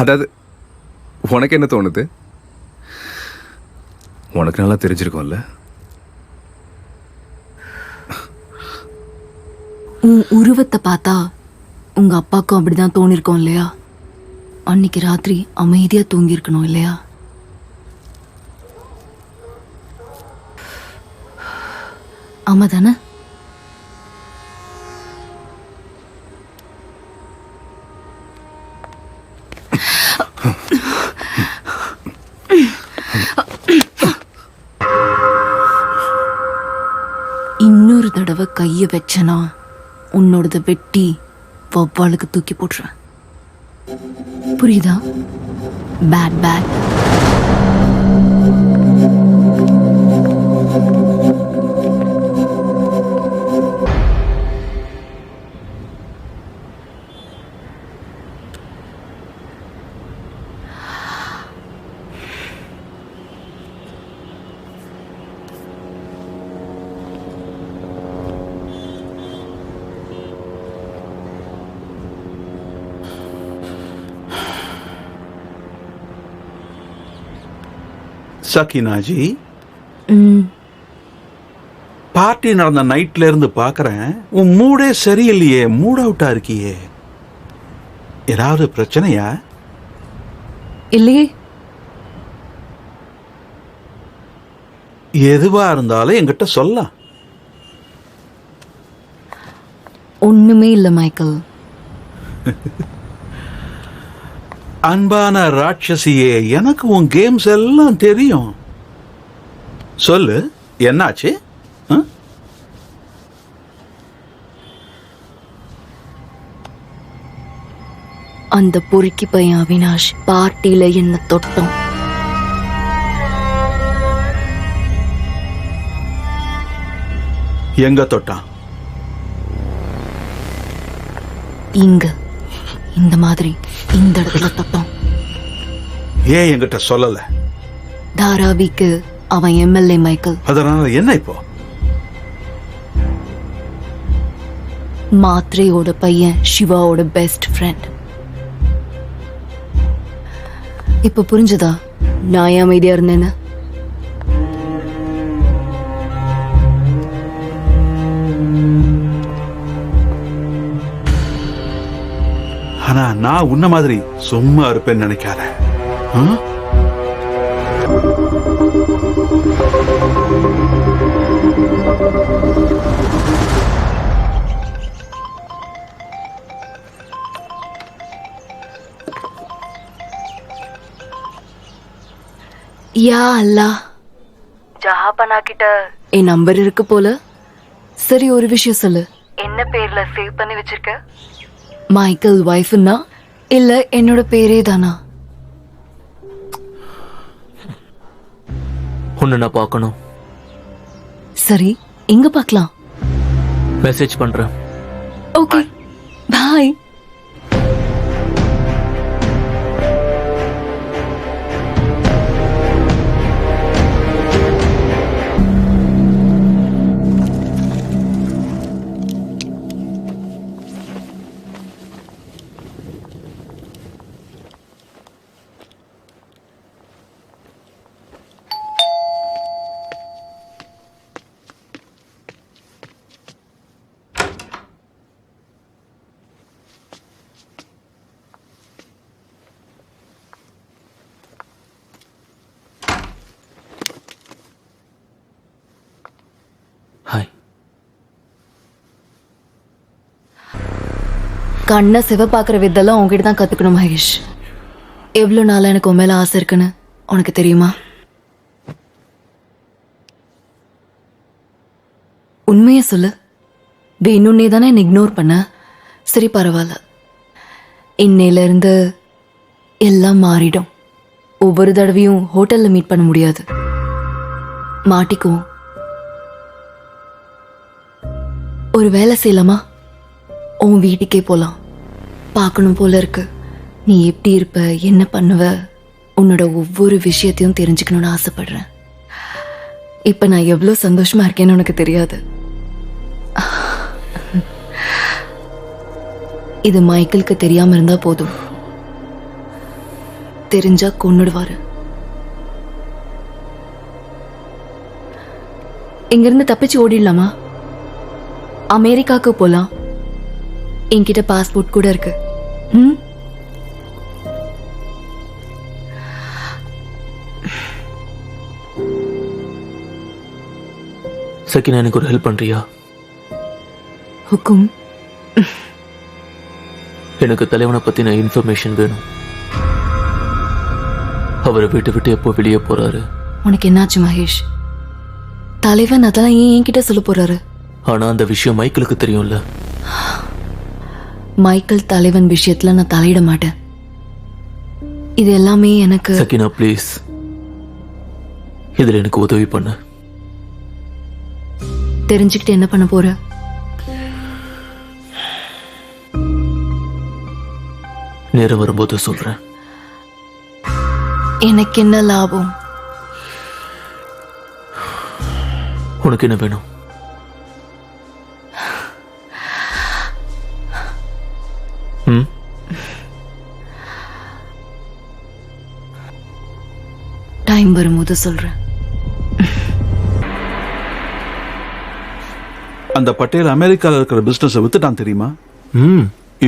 அதாவது உனக்கு என்ன தோணுது? உனக்கு நல்லா தெரிஞ்சிருக்கும்ல. உன் உருவத்தை பார்த்தா உங்க அப்பாவுக்கும் அப்படிதான் தோணிருக்கோம் இல்லையா? அன்னைக்கு ராத்திரி அமைதியா தூங்கி இருக்கணும் இல்லையா? ஆமா தானே? இன்னொரு தடவை கைய வச்சனா உன்னோடத வெட்டி வவ்வாலுக்கு தூக்கி போட்டுருவேன். புரியுதா? Bad bad. சக்கினாஜி, ம், பார்ட்டி நடந்த நைட்ல இருந்து பாக்குறேன், உன் மூடே சரியில்லையே, மூட் அவுட்டா இருக்கியே. ஏதாவது பிரச்சனையா? இல்லையே. எதுவா இருந்தாலும் என்கிட்ட சொல்லலாம். ஒண்ணுமே இல்ல மைக்கேல். அன்பான ராட்சசியே, எனக்கு உன் கேம்ஸ் எல்லாம் தெரியும். சொல்லு, என்னாச்சு? அந்த பொறுக்கி பையன் அவினாஷ் பார்ட்டியில என்ன தொட்டோம். எங்க தொட்டான்? இங்க இந்த மாதிரி இந்த இடத்துல தொட்டோம். ஏன் என்கிட்ட சொல்லல? தாராவிக்கு அவன் எம்எல்ஏ மைக்கேல். அதனால என்ன இப்போ? மாத்ரேயோட பையன் சிவாவோட பெஸ்ட் ஃப்ரெண்ட். இப்ப புரிஞ்சதா நான் ஏன் அமைதியா இருந்தேன்னு? ஆனா நான் உன்ன மாதிரி சும்மா இருப்பேன்னு நினைக்காத. யா அல்லாஹ், ஜஹாபனா கிட்ட என் நம்பர் இருக்கு போல. சரி, ஒரு விஷயம் சொல்லு. என்ன பேர்ல சேவ் பண்ணி வச்சிருக்க? மைக்கேல் வைஃப்னா இல்ல என்னோட பேரே தானா? உன்னை நான் பார்க்கணும். சரி, எங்க பார்க்கலாம்? மெசேஜ் பண்றேன். ஓகே, பாய். கண்ணை சிவப்பாக்குற வித்தெல்லாம் உங்ககிட்ட தான் கத்துக்கணும் மகேஷ். எவ்வளோ நாளா எனக்கு உன் மேல ஆசை இருக்குன்னு உனக்கு தெரியுமா? உண்மையை சொல்லு. வேணும்னே தானே என்னை இக்னோர் பண்ண. சரி பரவாயில்ல, இன்னையில இருந்து எல்லாம் மாறிடும். ஒவ்வொரு தடவையும் ஹோட்டல்ல மீட் பண்ண முடியாது, மாட்டிக்குவோம். ஒரு வேலை செய்யலாமா? உன் வீட்டுக்கே போலாம். பார்க்கணும் போல இருக்கு. நீ எப்படி இருப்ப, என்ன பண்ணுவ, உன்னோட ஒவ்வொரு விஷயத்தையும் தெரிஞ்சுக்கணும்னு ஆசைப்படுறேன். இப்ப நான் எவ்வளவு சந்தோஷமா இருக்கேன்னு உனக்கு தெரியாது. இது மைக்கேலுக்கு தெரியாம இருந்தா போதும். தெரிஞ்சா கொன்னுடுவாரு. இங்கிருந்து தப்பிச்சு ஓடிடலாமா? அமெரிக்காவுக்கு போலாம். என்கிட்ட பாஸ்போர்ட் கூட இருக்கு. சக்கினா, எனக்கு ஒரு ஹெல்ப் பண்றியா? ஹுக்கும். எனக்கு தலைவனை பத்தின இன்ஃபர்மேஷன் வேணும். அவரை வீட்டை விட்டு எப்போ வெளியே போறாரு? உனக்கு என்னாச்சு மகேஷ்? தலைவன் அதெல்லாம் ஏன் என்கிட்ட சொல்ல போறாரு? ஆனா அந்த விஷயம் மைக்கேலுக்கு தெரியும்ல. மைக்கேல் தலைவன் விஷயத்துல நான் தலையிட மாட்டேன். இது எல்லாமே எனக்கு. சக்கினா ப்ளீஸ், இதுல எனக்கு உதவி பண்ணு. தெரிஞ்சுக்கிட்டு என்ன பண்ண போற? நேரம் வரும்போது சொல்றேன். எனக்கு என்ன லாபம்? உனக்கு என்ன வேணும்? டைம் வரும்போது சொல்றேன். அந்த பட்டேல் அமெரிக்கால இருக்கிற பிசினஸ் வித்துட்டான் தெரியுமா?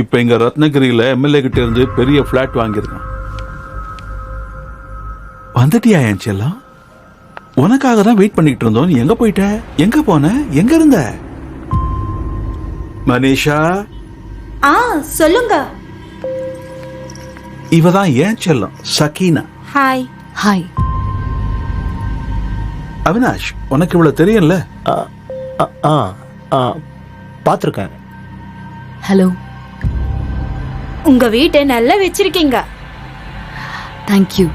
இப்ப இங்க ரத்னகிரியில எம்எல்ஏ கிட்ட இருந்து பெரிய பிளாட் வாங்கியிருக்கான். வந்துட்டியா என் செல்லம்? உனக்காக தான் வெயிட் பண்ணிட்டு இருந்தோம். நீ எங்க போயிட்ட? எங்க போன? எங்க இருந்த? மனிஷா. சொல்லுங்க. இவதான் ஏன் செல்லம், சக்கீனா. ஹாய். ஹாய். அவினாஷ், உனக்கு இவ்வளவு தெரியும்ல? பார்த்துருக்கேன். ஹலோ. உங்க வீட்டை நல்லா வச்சிருக்கீங்க. தேங்க்யூ.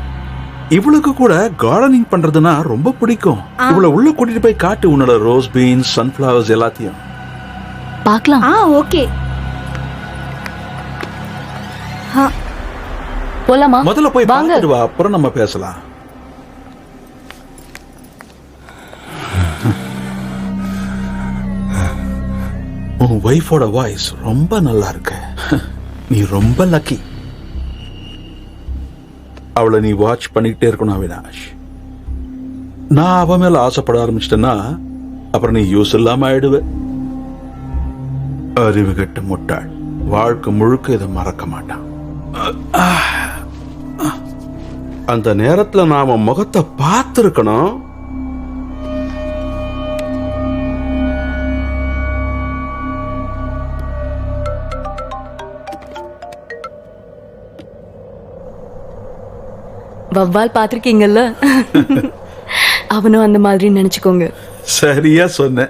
இவளுக்கு கூட கார்டனிங் பண்றதுன்னா ரொம்ப பிடிக்கும். இவ்வளவு உள்ள கூட்டிட்டு போய் காட்டு உன்னோட ரோஸ் பீன்ஸ், சன்ஃபிளவர்ஸ் எல்லாத்தையும். பார்க்கலாம். ஓகே. போலாமா? முதல்ல போய் பார்த்துட்டு வா, அப்புறம் நம்ம பேசலாம். உன் வைஃபோட வாய்ஸ் ரொம்ப நல்லா இருக்கு. நீ ரொம்ப லக்கி. அவளை நீ வாட்ச் பண்ணிக்கிட்டே இருக்கணும் அவினாஷ். நான் அவ மேல ஆசைப்பட ஆரம்பிச்சிட்டேன்னா அப்புறம் நீ யூஸ் இல்லாம ஆயிடுவ. அறிவு கெட்ட முட்டாள். வாழ்க்கை முழுக்க இதை மறக்க மாட்டான். அந்த நேரத்துல நாம முகத்தை பார்த்திருக்கணும். வவ்வால் பாத்திருக்கீங்கல்ல? அவனும் அந்த மாதிரி நினைச்சுக்கோங்க. சரியா சொன்ன.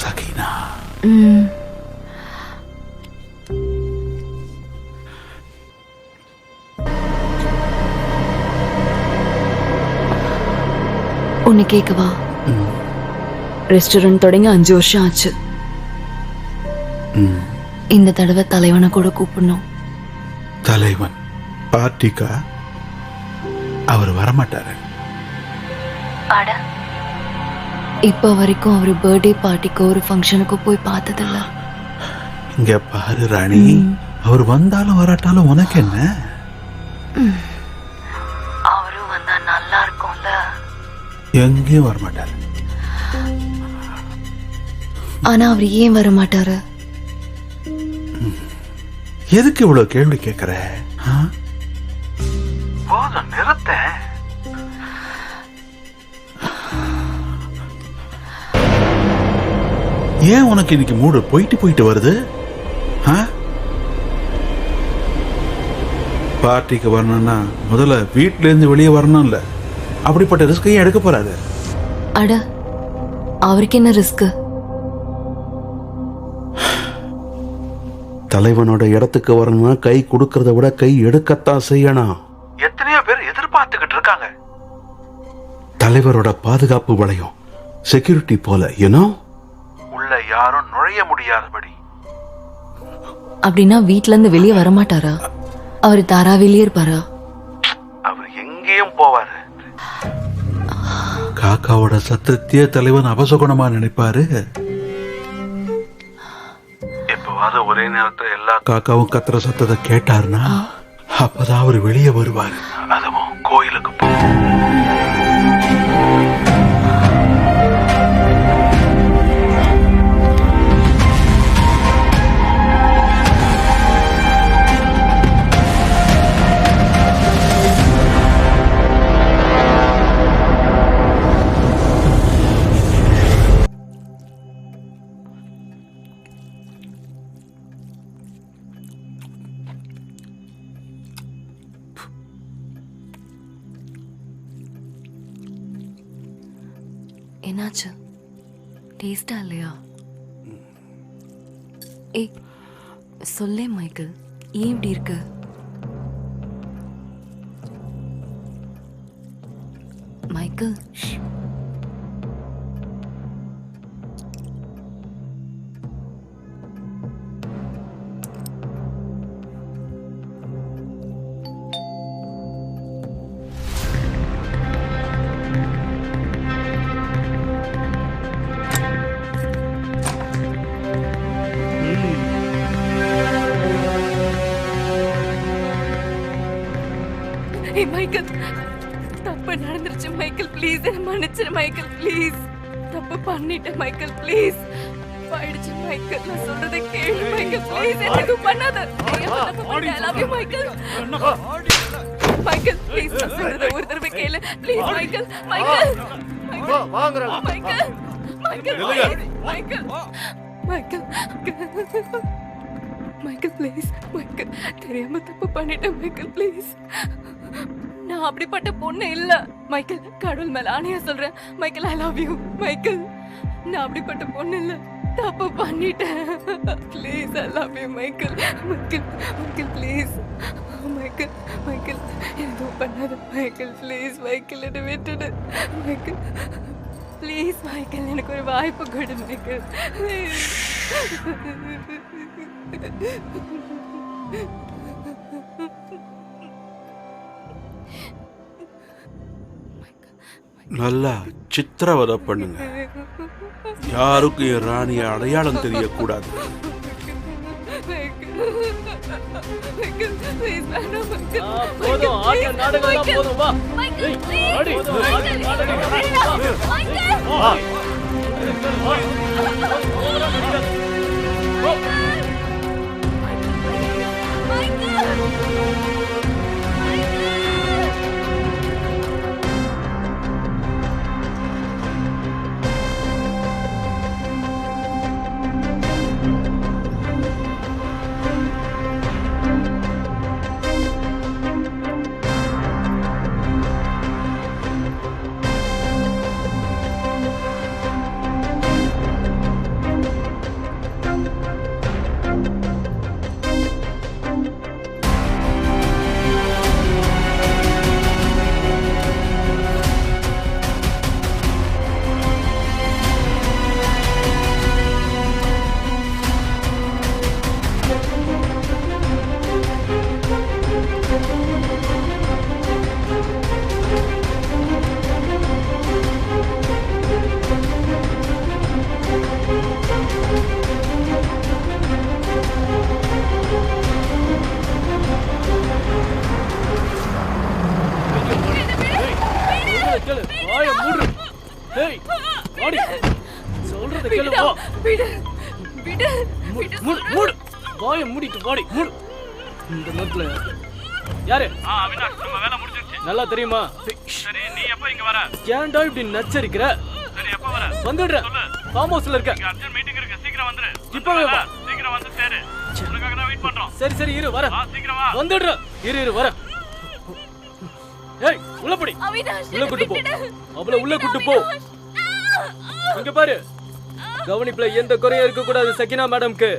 சகீனா. ஒன்னு கேட்கவா? ரெஸ்டாரண்ட் தொடங்கி 5 வருஷம் ஆச்சு. இந்த தடவை தலைவனை கூட கூப்பிடணும். தலைவன் பார்ட்டிக்கா? அவர் வரமாட்டாரு. இப்ப வரைக்கும் அவர் பர்த்டே பார்ட்டிக்கோ ஒரு ஃபங்க்ஷனுக்கோ போய் பார்த்ததில்ல. இங்க பாரு ராணி, அவர் வந்தாலும் வராட்டாலும் உனக்கு என்ன? அவரும் வந்தா நல்லா இருக்கும்ல. எங்கேயும் வரமாட்டாரு. ஆனா அவர் ஏன் வர மாட்டாரு? எதுக்கு இவ்வளவு கேள்வி கேட்கிற? போதும், நிறுத்த. ஏன் உனக்கு இன்னைக்கு மூடு போயிட்டு வருது? பார்ட்டிக்கு வரணும்னா முதல்ல வீட்ல இருந்து வெளியே வரணும்ல. அப்படிப்பட்ட ரிஸ்கையும் எடுக்க போறாரு. அட, அவருக்கு என்ன ரிஸ்க்? தலைவனோட இடத்துக்கு வரணும்னா கை கொடுக்கறத விட கை எடுக்கத்தான் செய்யணும். எத்தனையோ பேர் எதிர்பார்த்துக்கிட்டு இருக்காங்க. தலைவரோட பாதுகாப்பு வளையம் செக்யூரிட்டி போல, உள்ள யாரும் நுழைய முடியாதபடி. அப்படின்னா வீட்ல இருந்து வெளியே வரமாட்டாரா? அவர் தாராவிலேயே இருப்பாரா? அவர் எங்கேயும் போவாரு. காக்காவோட சத்தத்தையே தலைவன் அபசகுணமா நினைப்பாரு. எப்பவாவது ஒரே நேரத்துல எல்லா காக்காவும் கத்துற சத்தத்தை கேட்டாருன்னா அப்பதான் அவர் வெளியே வருவாரு. அதுவும் கோயிலுக்கு என்னாச்சு? டேஸ்டா இல்லையா? ஏய், சொல்லே மைக்கேல், ஏன் இப்படி இருக்கு? மைக்கேல், மைக்கேல், தப்பு நடந்துருச்சு மைக்கேல், ப்ளீஸ் என்ன மன்னிச்சிரு மைக்கேல், ப்ளீஸ். தப்பு பண்ணிட்டேன் மைக்கேல், ப்ளீஸ். போயிடுச்சு மைக்கேல், நான் சொல்றதை கேளு மைக்கேல், ப்ளீஸ். என்ன எதுவும் பண்ணாத. I love you Michael. Michael, please, நான் சொல்றதை ஒரு தடவை கேளு please Michael. Michael, Michael, Michael, Michael, Michael, Michael, please Michael, தெரியாம தப்பு பண்ணிட்டேன் மைக்கேல், ப்ளீஸ். நான் அப்படிப்பட்ட பொண்ணு இல்ல மைக்கேல், கடவுள் மேல ஆணையா சொல்றேன் Michael, I love you Michael. நான் அப்படிப்பட்ட பொண்ணு இல்ல, தப்பு பண்ணிட்டேன். Please, I love you Michael. Michael, Michael, please Michael, Michael, எதுவும் பண்ணாத மைக்கேல், ப்ளீஸ் மைக்கேல், என்னை விட்டுடு மைக்கேல், ப்ளீஸ் மைக்கேல், எனக்கு ஒரு வாய்ப்பு கொடு மைக்கேல். நல்லா சித்திரவதை பண்ணுங்க. யாருக்கும் என் ராணிய அடையாளம் தெரியக்கூடாது. போதும், ஆடிய நாடகம் போதும், வா. ஆடி. சொல்றத கேளு, வா. விடு, விடு, விடு, மூடு, வாயை மூடிட்டு வாடி, மூடு. இந்த நேரத்துல யாரு? அவினாஷ், நம்ம வேலை முடிஞ்சிருச்சு. நல்லா தெரியுமா? சரி, நீ எப்ப இங்க வர? ஏன்டா இப்படி நச்சரிக்கிற? சரி, எப்ப வர? வந்துடுறேன். ஃபார்ம் ஹவுஸ்ல இருக்க. இங்க அர்ஜென்ட் மீட்டிங் இருக்கு, சீக்கிரம் வந்துரு. இப்பவே வா. சீக்கிரம் வந்து சேரு. உனக்காக தான் வெயிட் பண்றோம். சரி சரி இரு வர. சீக்கிரம் வா. வந்துடுறேன். இரு வர. ஏய் உள்ள போடி. அவினாஷ், உள்ள கூட்டு போ. விட்டுடு. அவளை உள்ள கூட்டு போ. இங்க பாரு, கவனிப்புல எந்த குறையும் இருக்க கூடாது சக்கினா மேடம்க்கு.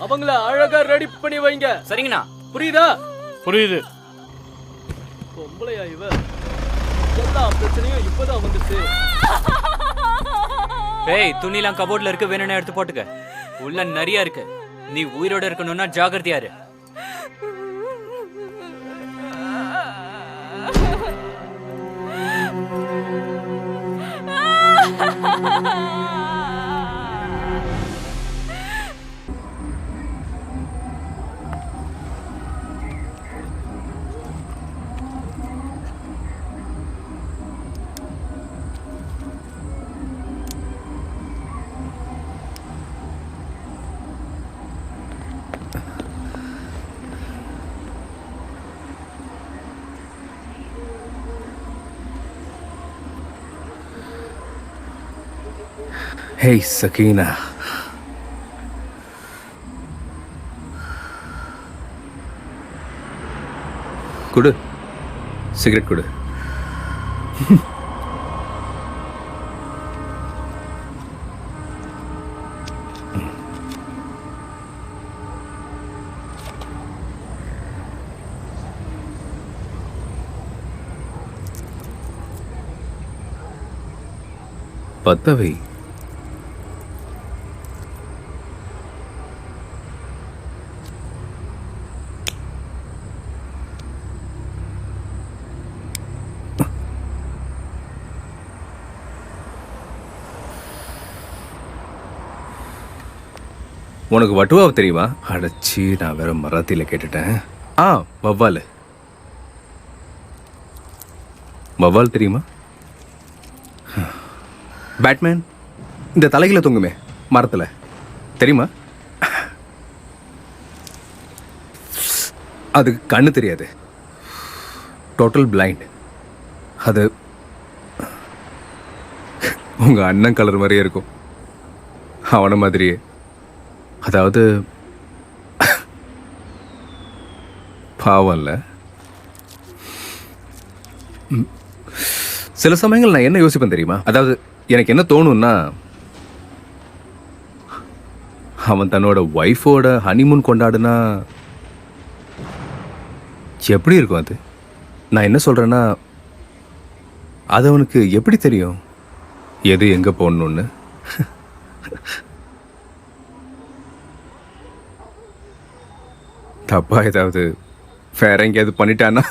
அவங்கள அழகா ரெடி பண்ணி வைங்க. சரிங்கண்ணா. புரியுதா? புரியுது. பொம்பளையா இவ? எல்லா பிரச்சனையும் இப்பதான் வந்துச்சு. ஏய், துணிலாம் கபோர்ட்ல இருக்கு, வேணும்னா எடுத்து போட்டுக்க. உள்ள நிறைய இருக்கு. நீ உயிரோட இருக்கணும்னா ஜாகிரதையா இரு. Hey, Sakina. குடு, சிகரெட் குடு. பத்தவை. உனக்கு வட்டுவா தெரியுமா? அடைச்சி நான் வேற மராத்தியில கேட்டுட்டேன். வவ்வால். வவ்வால் தெரியுமா? பேட்மேன் இந்த தலையில தொங்குமே மரத்துல, தெரியுமா? அதுக்கு கண்ணு தெரியாது, டோட்டல் பிளைண்ட். அது உங்க அண்ணன் கலர் மாதிரியே இருக்கும், அவன மாதிரியே. அதாவது பாவம்ல. சில சமயங்கள் நான் என்ன யோசிப்பேன் தெரியுமா? அதாவது எனக்கு என்ன தோணும்னா, அவன் தன்னோட ஒய்ஃபோட ஹனிமூன் கொண்டாடுனா எப்படி இருக்கும் அது? நான் என்ன சொல்றேன்னா, அது அவனுக்கு எப்படி தெரியும் எது எங்க போடணும்னு? தப்பா ஏதாவது வேற எங்கேயாவது பண்ணிட்டான்னா?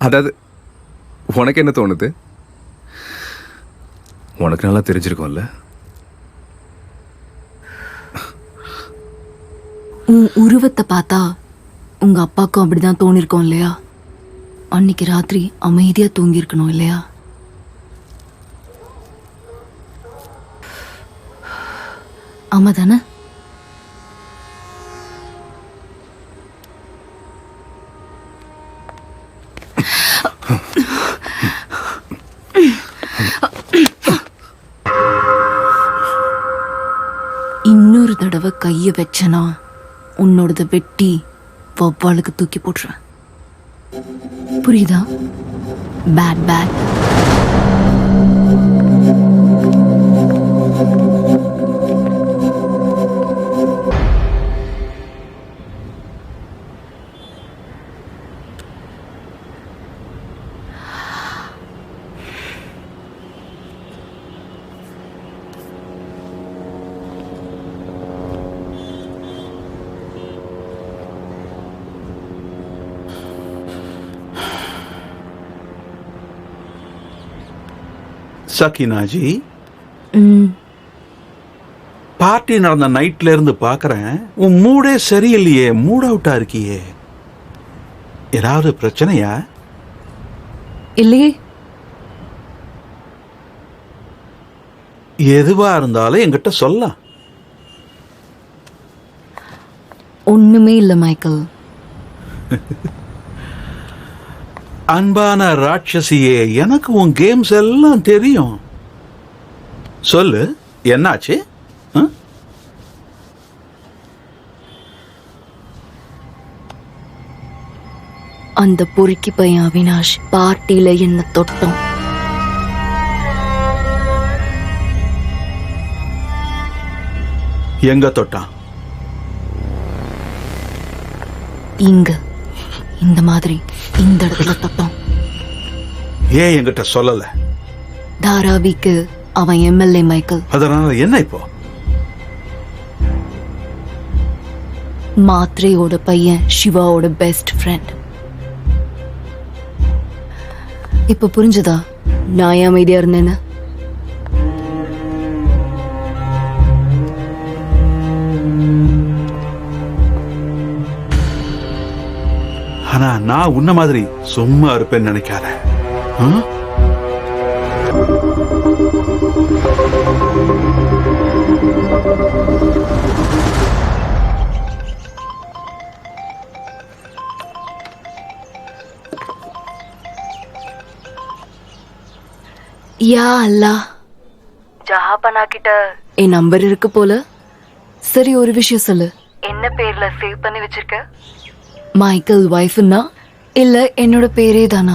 அதாவது உனக்கு என்ன தோணுது? உனக்கு நல்லா தெரிஞ்சிருக்கும்ல. உன் உருவத்தை பார்த்தா உங்க அப்பாவுக்கும் அப்படிதான் தோணிருக்கோம் இல்லையா? அன்னைக்கு ராத்திரி அமைதியா தூங்கி இருக்கணும் இல்லையா? ஆமா தானே? இன்னொரு தடவை கைய வச்சனா உன்னோடத வெட்டி வவ்வாலுக்கு தூக்கி போட்டுருவேன். புரியுதா? Bad bad. சக்கினாஜி, பார்ட்டி நடந்த நைட்ல இருந்து பாக்குறேன், உன் மூடே சரியில்லையே, மூட் அவுட்டா இருக்கியே. ஏதாவது பிரச்சனையா? இல்லையே. எதுவா இருந்தாலும் என்கிட்ட சொல்லலாம். ஒன்னும் ஒண்ணுமே இல்ல மைக்கேல். அன்பான ராட்சசியே, எனக்கு உன் கேம்ஸ் எல்லாம் தெரியும். சொல்லு, என்னாச்சு? அந்த பொறுக்கி பையன் அவினாஷ் பார்ட்டியில என்ன தொட்டோம். எங்க தொட்டான்? இங்க இந்த மாதிரி இந்த இடத்துல தொட்டோம். ஏன் என்கிட்ட சொல்லல? தாராவிக்கு அவன் எம்எல்ஏ மைக்கேல். அதனால என்ன இப்போ? மாத்ரேயோட பையன் சிவாவோட பெஸ்ட் ஃப்ரெண்ட். இப்ப புரிஞ்சதா நான் ஏன் அமைதியா இருந்தேன்னு? ஆனா நான் உன்ன மாதிரி சும்மா இருப்பேன்னு நினைக்காத. யா அல்லா, ஜஹாபனா கிட்ட என் நம்பர் இருக்கு போல. சரி, ஒரு விஷயம் சொல்லு. என்ன பேர்ல சேவ் பண்ணி வச்சிருக்க? மைக்கேல் வைஃப்னா இல்ல என்னோட பேரே தானா?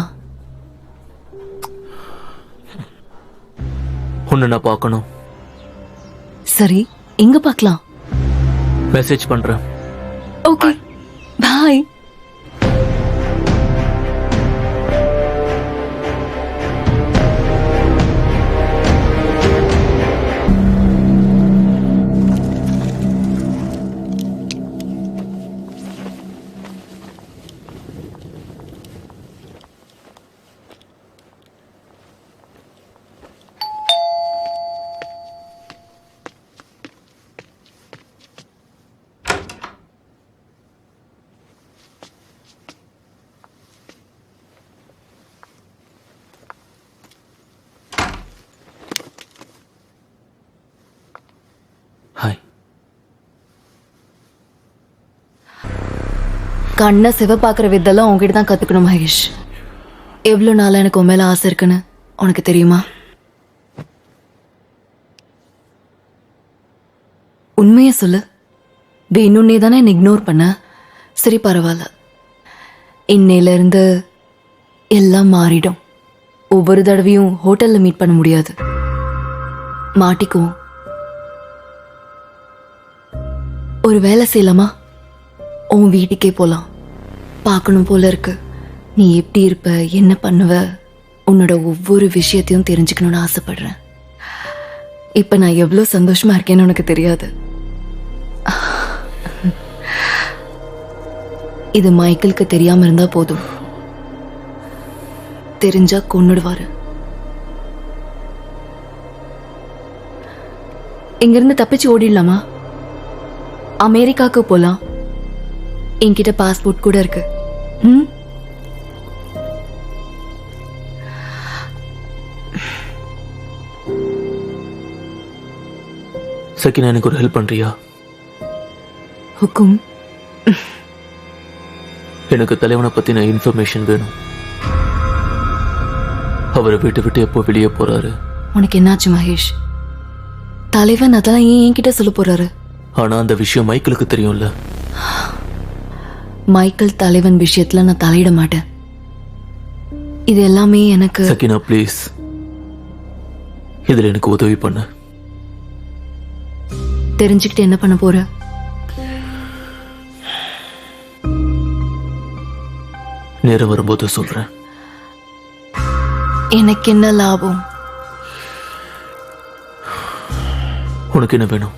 உன்னை நான் பார்க்கணும். சரி, எங்க பார்க்கலாம்? மெசேஜ் பண்றேன். ஓகே, பாய். ஹாய். கண்ணை சிவப்பாக்குற வித்தெல்லாம் உங்ககிட்ட தான் கத்துக்கணும் மகேஷ். எவ்வளோ நாளா எனக்கு உன் மேல ஆசை இருக்குன்னு உனக்கு தெரியுமா? உண்மையை சொல்லு. வேணும்னே தானே என்னை இக்னோர் பண்ண. சரி, பரவாயில்ல. இன்னையில இருந்து எல்லாம் மாறிடும். ஒவ்வொரு தடவையும் ஹோட்டல்ல மீட் பண்ண முடியாது. மாட்டிக்குவோம். ஒரு வேலை செய்யலாமா? உன் வீட்டுக்கே போலாம். பார்க்கணும் போல இருக்கு. நீ எப்படி இருப்ப, என்ன பண்ணுவ, உன்னோட ஒவ்வொரு விஷயத்தையும் தெரிஞ்சுக்கணும்னு ஆசைப்படுறேன். இப்ப நான் எவ்வளவு சந்தோஷமா இருக்கேன்னு உனக்கு தெரியாது. இது மைக்கேலுக்கு தெரியாம இருந்தா போதும். தெரிஞ்சா கொன்னுடுவாரு. இங்கிருந்து தப்பிச்சு ஓடிடலாமா? அமெரிக்காவுக்கு போலாம். என்கிட்ட பாஸ்போர்ட் கூட இருக்கு. சக்கினா, எனக்கு ஒரு ஹெல்ப் பண்றியா? ஹுக்கும். எனக்கு தலைவனை பத்தின இன்ஃபர்மேஷன் வேணும். அவரை வீட்டை விட்டு எப்போ வெளியே போறாரு? உனக்கு என்னாச்சு மகேஷ்? தலைவன் அதெல்லாம் ஏன் என்கிட்ட சொல்ல போறாரு? ஆனா அந்த விஷயம் மைக்கேலுக்கு தெரியும்ல. மைக்கேல் தலைவன் விஷயத்துல நான் தலையிட மாட்டேன். இது எல்லாமே எனக்கு. சக்கினா, ப்ளீஸ், இதுல எனக்கு உதவி பண்ணு. தெரிஞ்சுக்கிட்டு என்ன பண்ண போற? நேரம் வரும்போது சொல்றேன். எனக்கு என்ன லாபம்? உனக்கு என்ன வேணும்?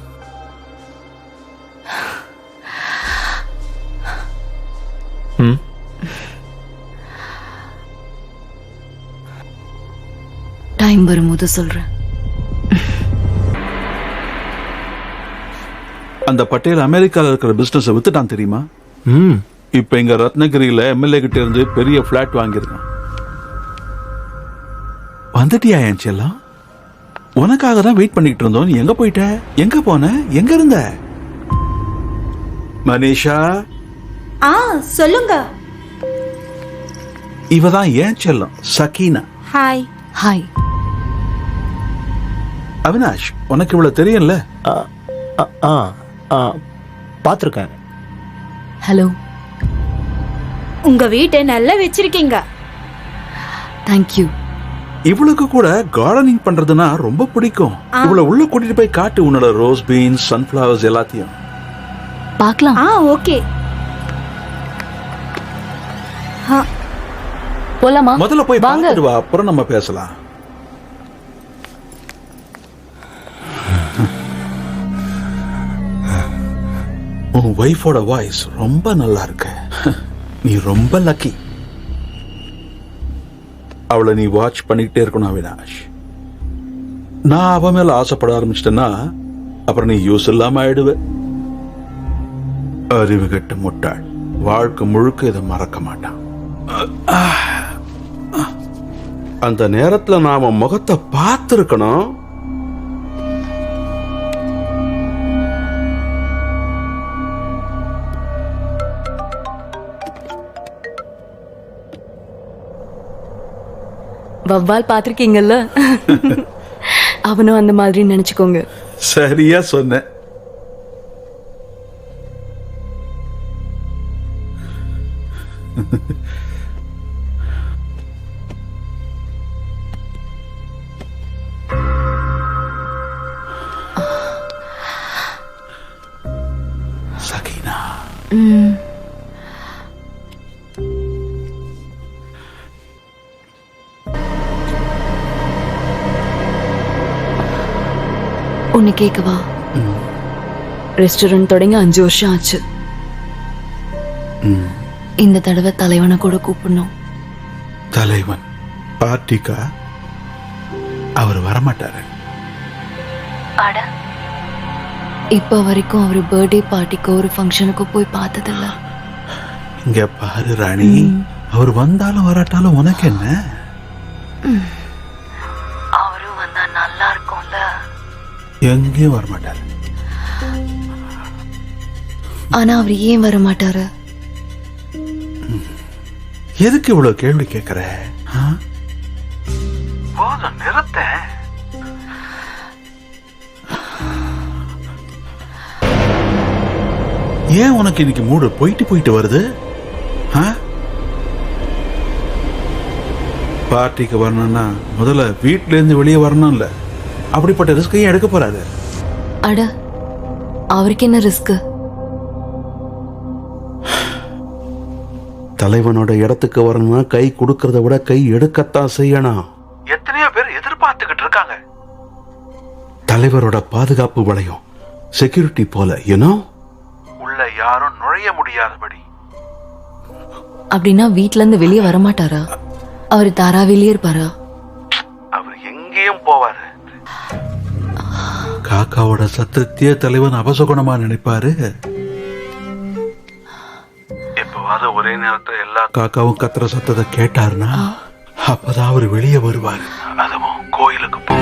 டைம் வரும்போது சொல்றேன். அந்த பட்டேல் அமெரிக்கால இருக்கிற பிசினஸ் வித்துட்டான் தெரியுமா? இப்ப இங்க ரத்னகிரியில எம்எல்ஏ கிட்ட இருந்து பெரிய பிளாட் வாங்கியிருக்கான். வந்துட்டியா என் செல்லம்? உனக்காக தான் வெயிட் பண்ணிட்டு இருந்தோம். நீ எங்க போயிட்ட? எங்க போன? எங்க இருந்த? மனிஷா, ஆ சொல்லுங்க. இவதான் ஏன் செல்லம் சகீனா. ஹாய். ஹாய். அவினாஷ், உனக்கு இவ்வளவு தெரியும்ல? பார்த்துருக்கேன். ஹலோ. உங்க வீட்டை நல்லா வச்சிருக்கீங்க. தேங்க்யூ. இவளுக்கு கூட கார்டனிங் பண்றதுன்னா ரொம்ப பிடிக்கும். இவள உள்ள கூட்டிட்டு போய் காட்டு உன்னோட ரோஸ் பீன்ஸ், சன்ஃபிளவர்ஸ் எல்லாத்தையும். பார்க்கலாம். ஓகே. போலாமா? முதல்ல போய் வாங்க. பார்த்துட்டு வா, அப்புறம் நம்ம பேசலாம். உன் வைஃபோட வாய்ஸ் ரொம்ப நல்லா இருக்கு. நீ ரொம்ப லக்கி. அவளை நீ வாட்ச் பண்ணிக்கிட்டே இருக்கணும் அவினாஷ். நான் அவ மேல ஆசைப்பட ஆரம்பிச்சிட்டேன்னா அப்புறம் நீ யூஸ் இல்லாம ஆயிடுவ. அறிவு கெட்ட முட்டாள் வாழ்க்கை முழுக்க இதை மறக்க மாட்டான். அந்த நேரத்துல நாம முகத்தை பார்த்திருக்கணும். வவ்வால் பாத்திருக்கீங்கல்ல? அவனும் அந்த மாதிரி நினைச்சுக்கோங்க. சரியா சொன்ன. சகீனா, உன்னை கேட்கவா? ரெஸ்டாரண்ட் தொடங்கி 5 வருஷம் ஆச்சு. இந்த தடவை தலைவனை கூட கூப்பிடணும். தலைவன் பார்ட்டிக்கா? அவர் வரமாட்டாரு. இப்ப வரைக்கும் அவரு பர்த்டே பார்ட்டிக்கோ ஒரு ஃபங்க்ஷனுக்கோ போய் பார்த்ததில்ல. இங்க பாரு ராணி, அவர் வந்தாலும் வராட்டாலும் உனக்கு என்ன? அவரும் வந்தா நல்லா இருக்கும்ல. எங்கேயும் வரமாட்டாரு. ஆனா அவர் ஏன் வர மாட்டாரு? எதுக்கு இவ்வளவு கேள்வி கேட்கிற? போதும், நிறுத்த. ஏன் உனக்கு இன்னைக்கு மூடு போயிட்டு வருது? பார்ட்டிக்கு வரணும்னா முதல்ல வீட்டுல இருந்து வெளியே வரணும்ல. அப்படிப்பட்ட ரிஸ்கையும் எடுக்க போறாரு. அட, அவருக்கு என்ன ரிஸ்க்? தலைவனோட இடத்துக்கு வரணும்னா கை கொடுக்கறத விட கை எடுக்கத்தான் செய்யணும். எத்தனையோ பேர் எதிர்பார்த்துக்கிட்டு இருக்காங்க. தலைவரோட பாதுகாப்பு வளையம் செக்யூரிட்டி போல, ஏனோ உள்ள யாரும் நுழைய முடியாதபடி. அப்படின்னா வீட்ல இருந்து வெளியே வர மாட்டாரா? அவரு தாராவிலேயே இருப்பாரா? அவர் எங்கேயும் போவாரு. காக்காவோட சத்தத்தையே தலைவன் அபசகுணமா நினைப்பாரு. எப்பவாவது ஒரே நேரத்துல எல்லா காக்காவும் கத்துற சத்தத்தை கேட்டாருன்னா அப்பதான் அவர் வெளியே வருவாரு. அதுவும் கோயிலுக்கு போ.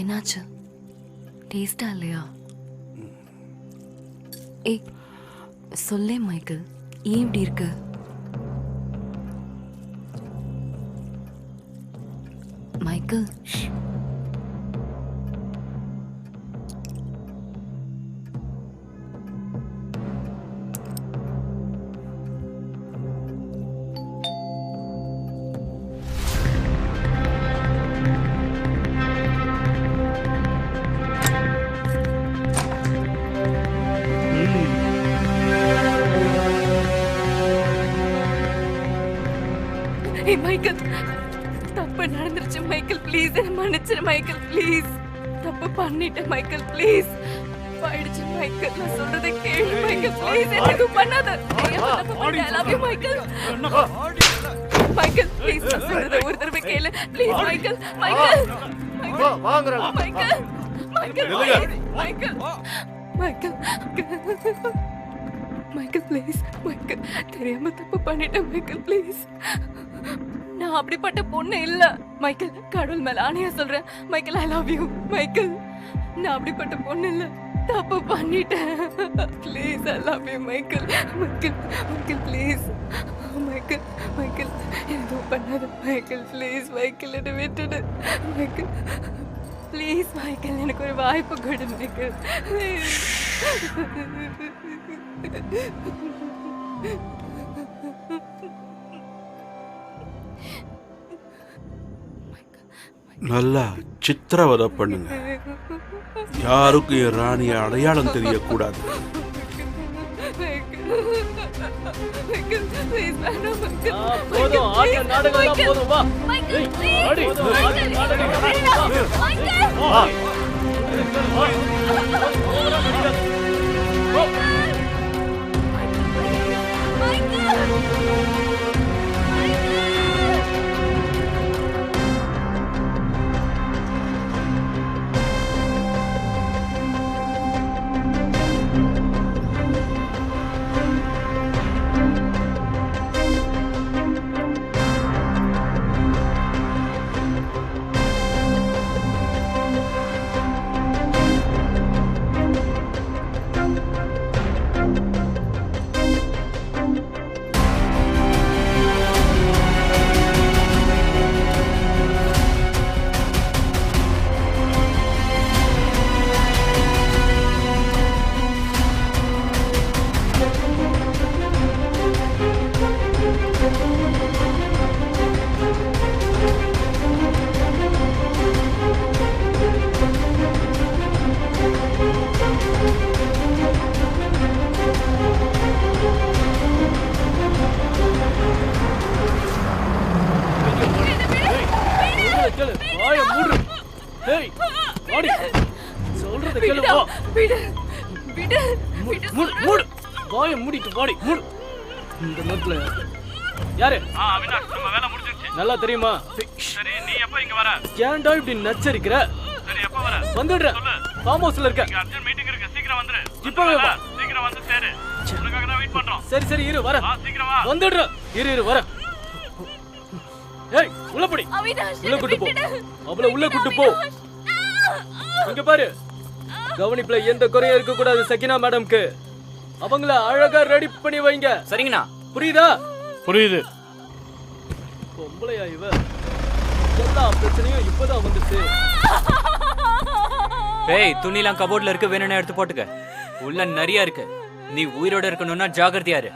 என்னாச்சு? டேஸ்டா இல்லையா? ஏய் சொல்லே மைக்கேல், ஏன் இப்படி இருக்கு? மைக்கேல், மைக்கேல், தப்பு நடந்துருச்சு மைக்கேல், ப்ளீஸ் என்ன மன்னிச்சிரு மைக்கேல், ப்ளீஸ். தப்பு பண்ணிட்டேன் மைக்கேல், ப்ளீஸ். தப்பாயிடுச்சு மைக்கேல். நான் சொல்றதை கேளு மைக்கேல். ப்ளீஸ் எனக்கு பண்ணாத. தெரியாம தப்பு பண்ணிட்டேன். I love you Michael. Michael please நான் சொல்றதை ஒரு தடவை கேளு. Please Michael. Michael. Michael. Michael. Michael. Michael. Michael please. Michael தெரியாம தப்பு பண்ணிட்டேன் மைக்கேல் ப்ளீஸ். நான் அப்படிப்பட்ட பொண்ணு இல்ல மைக்கேல். கடவுள் மேல ஆணையா சொல்றேன் Michael. I love you Michael. நான் அப்படிப்பட்ட பொண்ணு இல்ல. தப்பு பண்ணிட்டேன் please. I love you Michael. Michael Michael please. Michael Michael எதுவும் பண்ணாத மைக்கேல் ப்ளீஸ். மைக்கேல் என்னை விட்டுடு மைக்கேல் ப்ளீஸ். மைக்கேல் எனக்கு ஒரு வாய்ப்பு கொடு மைக்கேல் ப்ளீஸ். நல்லா சித்திரவதை பண்ணுங்க. யாருக்கும் என் ராணிய அடையாளம் தெரியக்கூடாது. போதும் ஆடிய நாடகம் எல்லாம் போதும். வா ஏய், ஆடி. ஆடிய நாடகம் வா. நல்லா தெரியுமா? சரி நீ எப்ப இங்க வர? ஏன்டா இப்படி நச்சரிக்கிற? சரி எப்ப வர? வந்துடுற. ஃபார்ம் ஹவுஸ்ல இருக்க. இங்க அர்ஜென்ட் மீட்டிங் இருக்கு. சீக்கிரம் வந்துரு. இப்பவே வா. சீக்கிரம் வந்து சேரு. உனக்காக தான் வெயிட் பண்றோம். சரி சரி இரு வர. சீக்கிரம் வா. வந்துடுற. இரு வர. ஏய் உள்ள போடி. அவினாஷ் உள்ள கூட்டி போ. அவளை உள்ள கூட்டி போ. இங்க பாரு. கவனிப்புல எந்த குறையும் இருக்க கூடாது சகினா மேடம்க்கு. அவங்கள அழகா ரெடி பண்ணி வைங்க. சரிங்கண்ணா. புரியுதா? புரியுது. பொம்பளையா இவ? எல்லா பிரச்சனையும் இப்பதான் வந்துச்சு. ஏய் துணிலாம் கபோர்ட்ல இருக்கு, வேணும்னா எடுத்து போட்டுக்க. உள்ள நிறைய இருக்கு. நீ உயிரோட இருக்கணும்னா ஜாகிரதையா இரு.